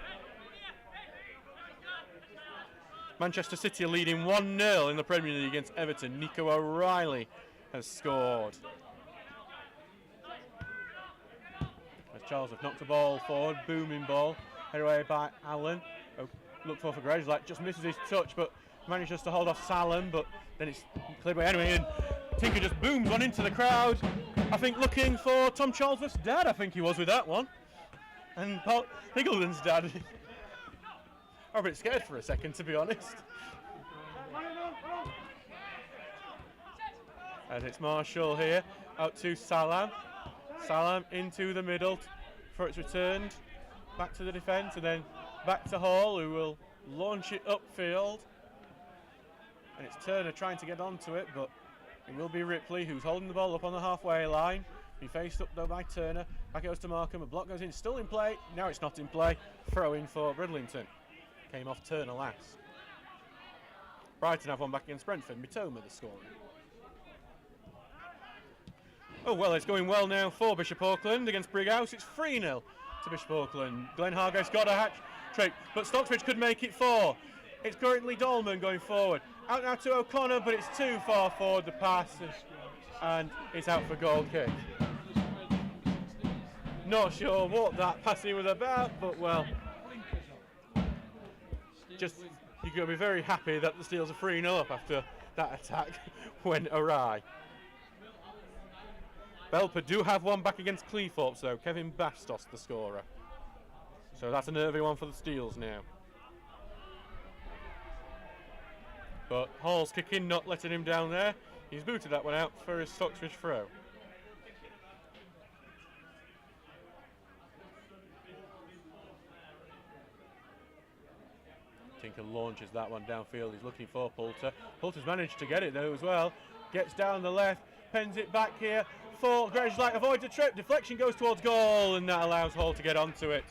Manchester City are leading 1-0 in the Premier League against Everton. Nico O'Reilly has scored. As Charlesworth knocked the ball forward, booming ball, headed away by Allen. Looked for Grejlak, just misses his touch, but manages to hold off Salam, but then it's cleared away anyway, and Tinker just booms one into the crowd. I think looking for Tom Charlesworth's dad, I think he was with that one. And Paul Higgleton's dad. I'm a bit scared for a second, to be honest. And it's Marshall here, out to Salam. Salam into the middle, for it's returned back to the defence, and then back to Hall, who will launch it upfield. And it's Turner trying to get onto it, but it will be Ripley who's holding the ball up on the halfway line. He faced up though by Turner. Back it goes to Markham. A block goes in, still in play. Now it's not in play. Throw in for Bridlington. Came off Turner last. Brighton have one back against Brentford. Mitoma the scorer. Oh well, it's going well now for Bishop Auckland against Brighouse. It's 3-0 to Bishop Auckland. Glenn Hargrave's got a hat-trick, but Stocksbridge could make it 4. It's currently Dolman going forward. Out now to O'Connor, but it's too far forward, the pass, and it's out for goal kick. Not sure what that passing was about, but well, just you've got to be very happy that the Steels are 3-0 up after that attack went awry. Belper do have one back against Cleethorpes though. Kevin Bastos the scorer. So that's a nervy one for the Steels now. But Hall's kicking, not letting him down there. He's booted that one out for his Stocksbridge throw. Tinker launches that one downfield. He's looking for Poulter. Poulter's managed to get it though as well. Gets down the left, pens it back here for Grejlak. Avoids a trip. Deflection goes towards goal, and that allows Hall to get onto it.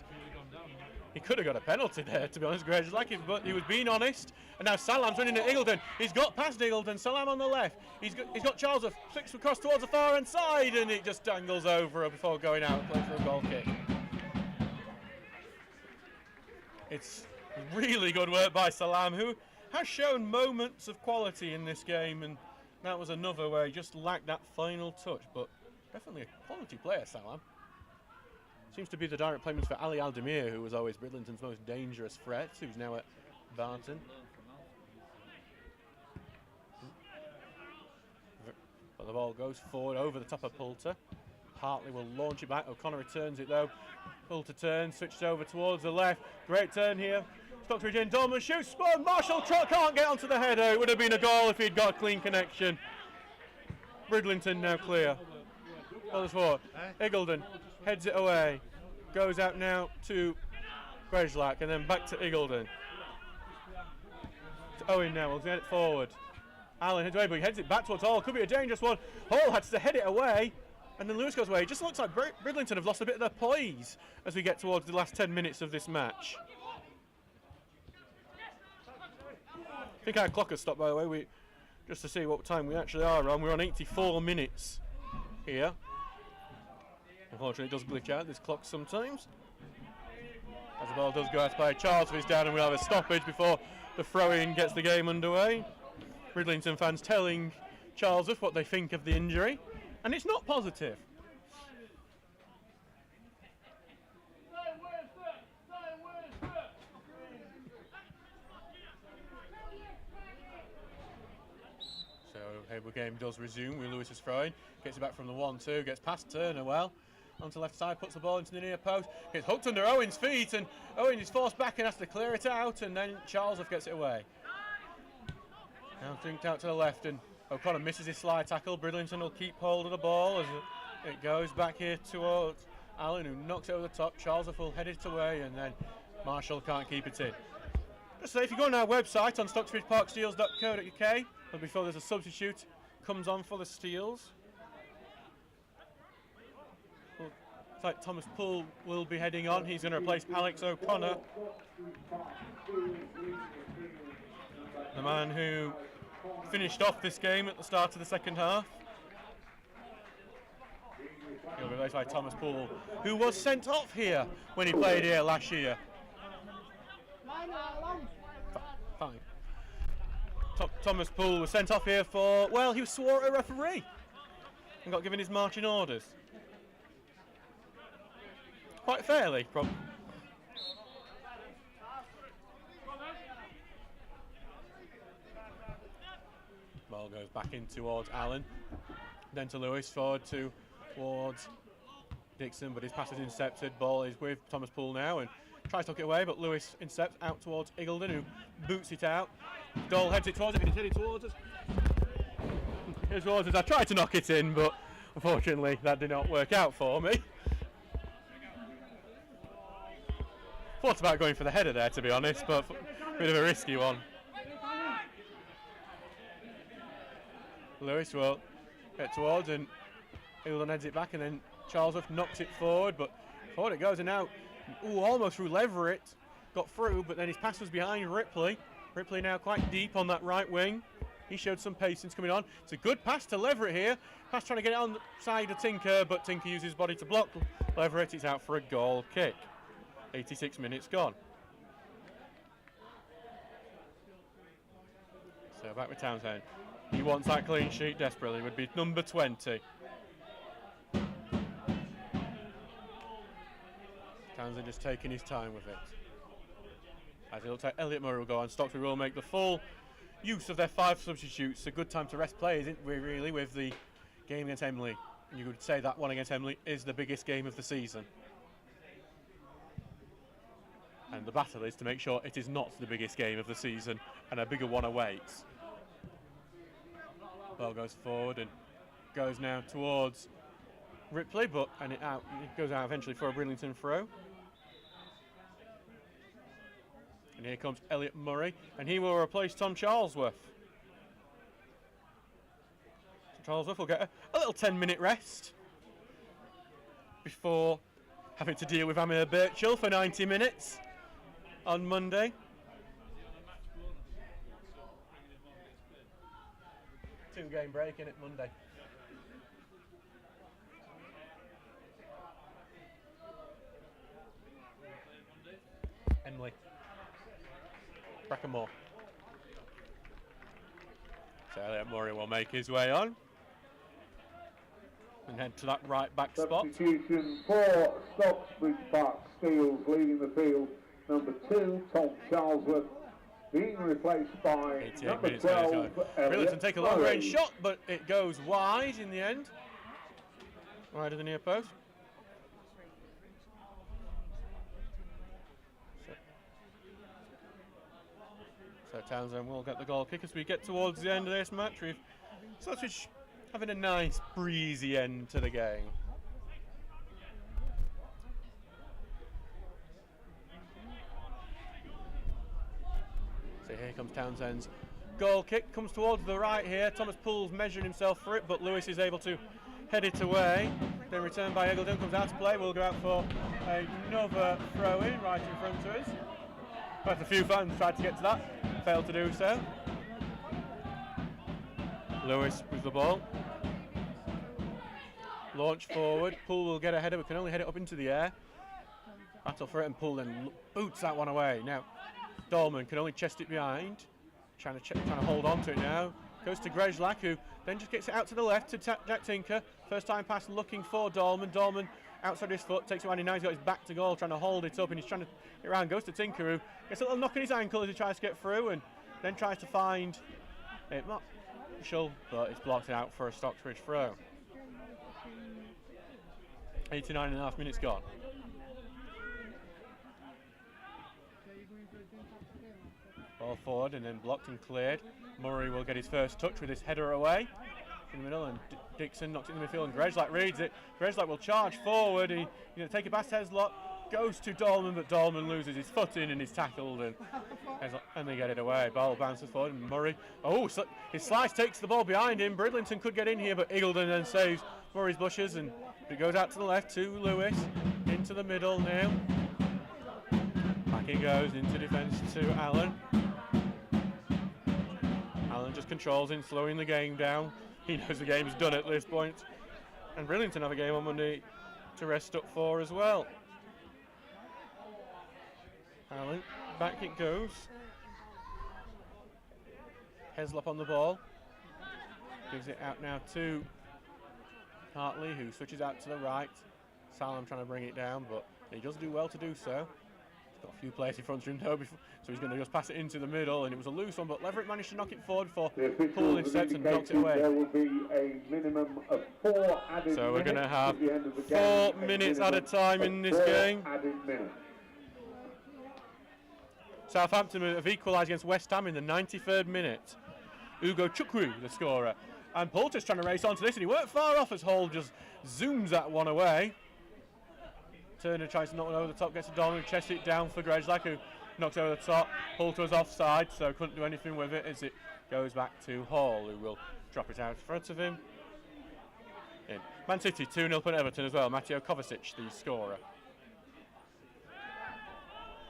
He could have got a penalty there, to be honest, Grejlak, but he was being honest. And now Salam's running at Eagleton. He's got past Eagleton. Salam on the left. He's got Charles flicks across towards the far end side, and it just dangles over before going out and playing for a goal kick. It's really good work by Salam, who has shown moments of quality in this game, and that was another where he just lacked that final touch, but definitely a quality player, Salam. Seems to be the direct playment for Ali Aldemir, who was always Bridlington's most dangerous threat, who's now at Barton. But the ball goes forward over the top of Poulter. Hartley will launch it back. O'Connor returns it though. Poulter turns, switched over towards the left. Great turn here. Stocksbridge in, Dolman shoots, spun. Marshall can't get onto the header. It would have been a goal if he'd got a clean connection. Bridlington now clear. Others forward. Eagleton heads it away. Goes out now to Grejlak and then back to Eagleton. To Owen now, will get it forward. Allen heads away, but he heads it back towards Hall. Could be a dangerous one. Hall had to head it away, and then Lewis goes away. It just looks like Bridlington have lost a bit of their poise as we get towards the last 10 minutes of this match. I think our clock has stopped, by the way, just to see what time we actually are on. We're on 84 minutes here. Unfortunately, it does glitch out this clock sometimes. As the ball does go out to play, Charles is down and we'll have a stoppage before the throw-in gets the game underway. Bridlington fans telling Charles what they think of the injury, and it's not positive. So Hayward game does resume with Lewis's throwing. Gets it back from the 1-2, gets past Turner well. Onto left side, puts the ball into the near post. Gets hooked under Owen's feet, and Owen is forced back and has to clear it out, and then Charles gets it away. Now drinked out to the left, and O'Connor misses his slide tackle. Bridlington will keep hold of the ball as it goes back here towards Allen, who knocks it over the top. Charles will head it away, and then Marshall can't keep it in. Just say, if you go on our website on stocksbridgeparksteels.co.uk, and before there's a substitute comes on for the Steels. Looks like Thomas Poole will be heading on. He's going to replace Alex O'Connor, the man who finished off this game at the start of the second half. He'll be replaced by Thomas Poole, who was sent off here when he played here last year. Fine. Thomas Poole was sent off here for, well, he was swore at a referee and got given his marching orders. Quite fairly, probably. Ball goes back in towards Allen, then to Lewis, forward towards Dixon, but his pass is intercepted. Ball is with Thomas Poole now and tries to hook it away, but Lewis intercepts out towards Eagledon, who boots it out. Dole heads it towards it, and he's heading towards us. Here's towards us. I tried to knock it in, but unfortunately that did not work out for me. Thought about going for the header there, to be honest, but a bit of a risky one. Lewis will get towards, and Eagledon heads it back, and then Charlesworth knocks it forward, but forward it goes, and now, almost through Leverett, got through, but then his pass was behind Ripley. Ripley now quite deep on that right wing. He showed some patience coming on. It's a good pass to Leverett here. Pass trying to get it on the side of Tinker, but Tinker uses his body to block Leverett. It's out for a goal kick. 86 minutes gone. So back with Townsend. He wants that clean sheet desperately. Would be number 20. Townsend just taking his time with it. As it looks like Elliot Murray will go on. Stocksbridge will make the full use of their 5 substitutes. A good time to rest players, isn't it, really, with the game against Emily. You would say that one against Emily is the biggest game of the season. And the battle is to make sure it is not the biggest game of the season and a bigger one awaits. Ball goes forward and goes now towards Ripley, it goes out eventually for a Bridlington throw. And here comes Elliot Murray, and he will replace Tom Charlesworth. So Charlesworth will get a little 10-minute rest before having to deal with Amir Birchall for 90 minutes on Monday. Two-game break in it Monday. Emily. Brackenmore. So Elliot Murray will make his way on and head to that right back spot. Substitution for Stocksbridge Park Steels leading the field. Number 2, Tom Charlesworth, being replaced by number 12, Bridlington take a long range shot, but it goes wide in the end. Wide of the near post. So Townsend will get the goal kick as we get towards the end of this match. We've Stocksbridge having a nice breezy end to the game. So here comes Townsend's goal kick, comes towards the right here. Thomas Poole's measuring himself for it, but Lewis is able to head it away. Then returned by Eagledon, comes out to play. We'll go out for another throw-in right in front of us. Quite a few fans tried to get to that, failed to do so. Lewis with the ball. Launch forward. Poole will get a header, but can only head it up into the air. Battle for it, and Poole then boots that one away. Now, Dolman can only chest it behind. Trying to hold on to it now. Goes to Grejlak, who then just gets it out to the left to Jack Tinker. First time pass looking for Dolman. Dolman outside his foot, takes it around. Now he's got his back to goal, trying to hold it up, and he's trying to get around. Goes to Tinker, who gets a little knock on his ankle as he tries to get through, and then tries to find it. Marshall, but it's blocked out for a Stocksbridge throw. 89.5 minutes gone. Ball forward and then blocked and cleared. Murray will get his first touch with his header away in the middle, and Dixon knocks it in the midfield, and Grejlak reads it. Grejlak will charge forward. He take it past Heslop, goes to Dolman, but Dolman loses his footing and is tackled, and they get it away. Ball bounces forward, and Murray, so his slice takes the ball behind him. Bridlington could get in here, but Eagledon then saves Murray's bushes, and it goes out to the left to Lewis, into the middle now. Back he goes into defence to Allen. Allen just controls in, slowing the game down. He knows the game is done at this point. And Bridlington have a game on Monday to rest up for as well. Allen, back it goes. Heslop on the ball. Gives it out now to Hartley, who switches out to the right. Salem trying to bring it down, but he does do well to do so. He's got a few players in front of him though, so he's going to just pass it into the middle, and it was a loose one, but Leverett managed to knock it forward for Poole instead and knocked it away. There will be a minimum of 4 added so we're going to have at the end of the 4 minutes at a time in this game. Southampton have equalised against West Ham in the 93rd minute. Ugo Chukwu, the scorer. And Poulter's trying to race onto this, and he weren't far off as Hall just zooms that one away. Turner tries to knock it over the top, gets a Dolman, chests it down for Grejlak, who knocks over the top. Poulter was offside, so couldn't do anything with it as it goes back to Hall, who will drop it out in front of him. In. Man City 2-0 up at Everton as well. Mateo Kovacic, the scorer.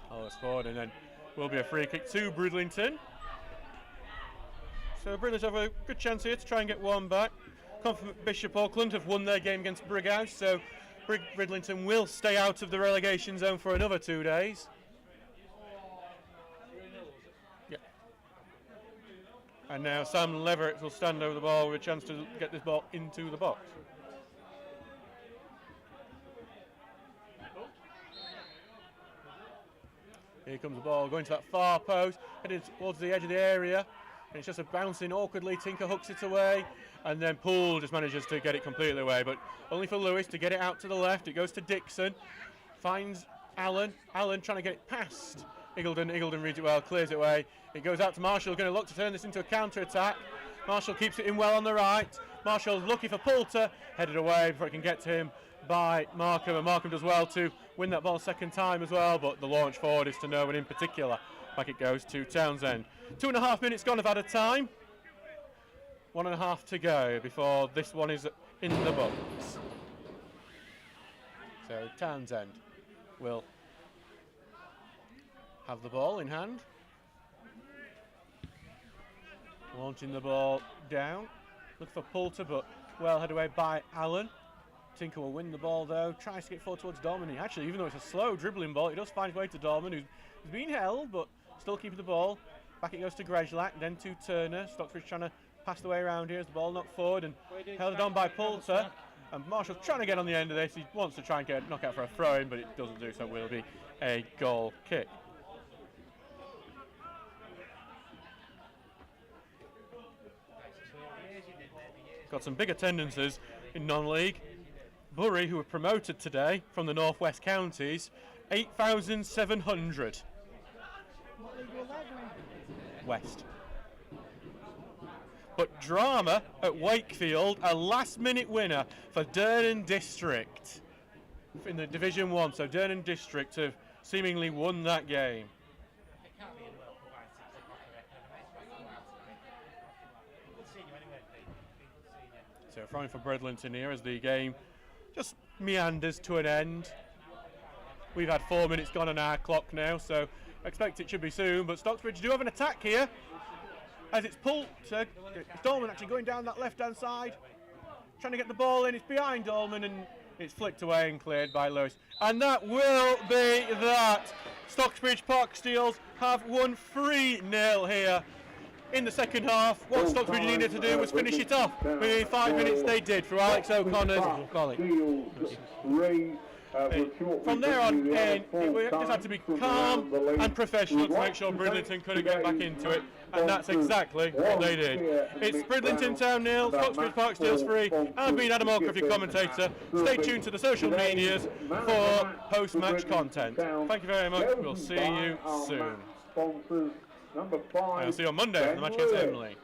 Hall scored, and then will be a free kick to Bridlington. So Bridlington have a good chance here to try and get one back. Bishop Auckland have won their game against Brighouse, so Bridlington will stay out of the relegation zone for another 2 days. Yeah. And now Sam Leverett will stand over the ball with a chance to get this ball into the box. Here comes the ball going to that far post, heading towards the edge of the area. And it's just a bouncing awkwardly. Tinker hooks it away, and then Poole just manages to get it completely away, but only for Lewis to get it out to the left. It goes to Dixon, finds Allen. Allen trying to get it past Eagledon. Eagledon reads it well, clears it away. It goes out to Marshall, going to look to turn this into a counter-attack. Marshall keeps it in well on the right. Marshall's looking for Poulter, headed away before it can get to him by Markham, and Markham does well to win that ball second time as well, but the launch forward is to no one in particular. Back it goes to Townsend. 2.5 minutes gone of added time. 1.5 to go before this one is in the box. So Townsend will have the ball in hand. Launching the ball down. Look for Poulter, but well headed away by Allen. Tinker will win the ball though. Tries to get forward towards Dolman. Actually, even though it's a slow dribbling ball, it does find its way to Dolman, who's been held, but still keeping the ball. Back it goes to Grejlak, then to Turner. Stocksbridge trying to pass the way around here as the ball knocked forward and held on by Poulter. And Marshall's trying to get on the end of this. He wants to try and get a knockout for a throw-in, but it doesn't do, so it will be a goal kick. Got some big attendances in non-league. Bury, who were promoted today from the North West counties, 8,700. West. But drama at Wakefield, a last-minute winner for Durnan District in the Division 1. So Durnan District have seemingly won that game. So throwing for Bridlington here as the game just meanders to an end. We've had 4 minutes gone on our clock now, so I expect it should be soon, but Stocksbridge do have an attack here as it's Poulter. It's Dolman actually going down that left-hand side. trying to get the ball in. It's behind Dolman and it's flicked away and cleared by Lewis. And that will be that. Stocksbridge Park Steels have won 3-0 here in the second half. What Stocksbridge needed to do was finish it off. Within 5 minutes they did through Alex O'Connor's volley. From there on in, it just had to be calm and professional to make sure Bridlington couldn't get back into it, and that's exactly what they did. It's Bridlington Town 0, Stocksbridge Park Steels 3. I've been Adam Allcroft, your commentator. Stay tuned to the social medias for post-match content. Thank you very much. We'll see you soon. And I'll see you on Monday for the match against Emily.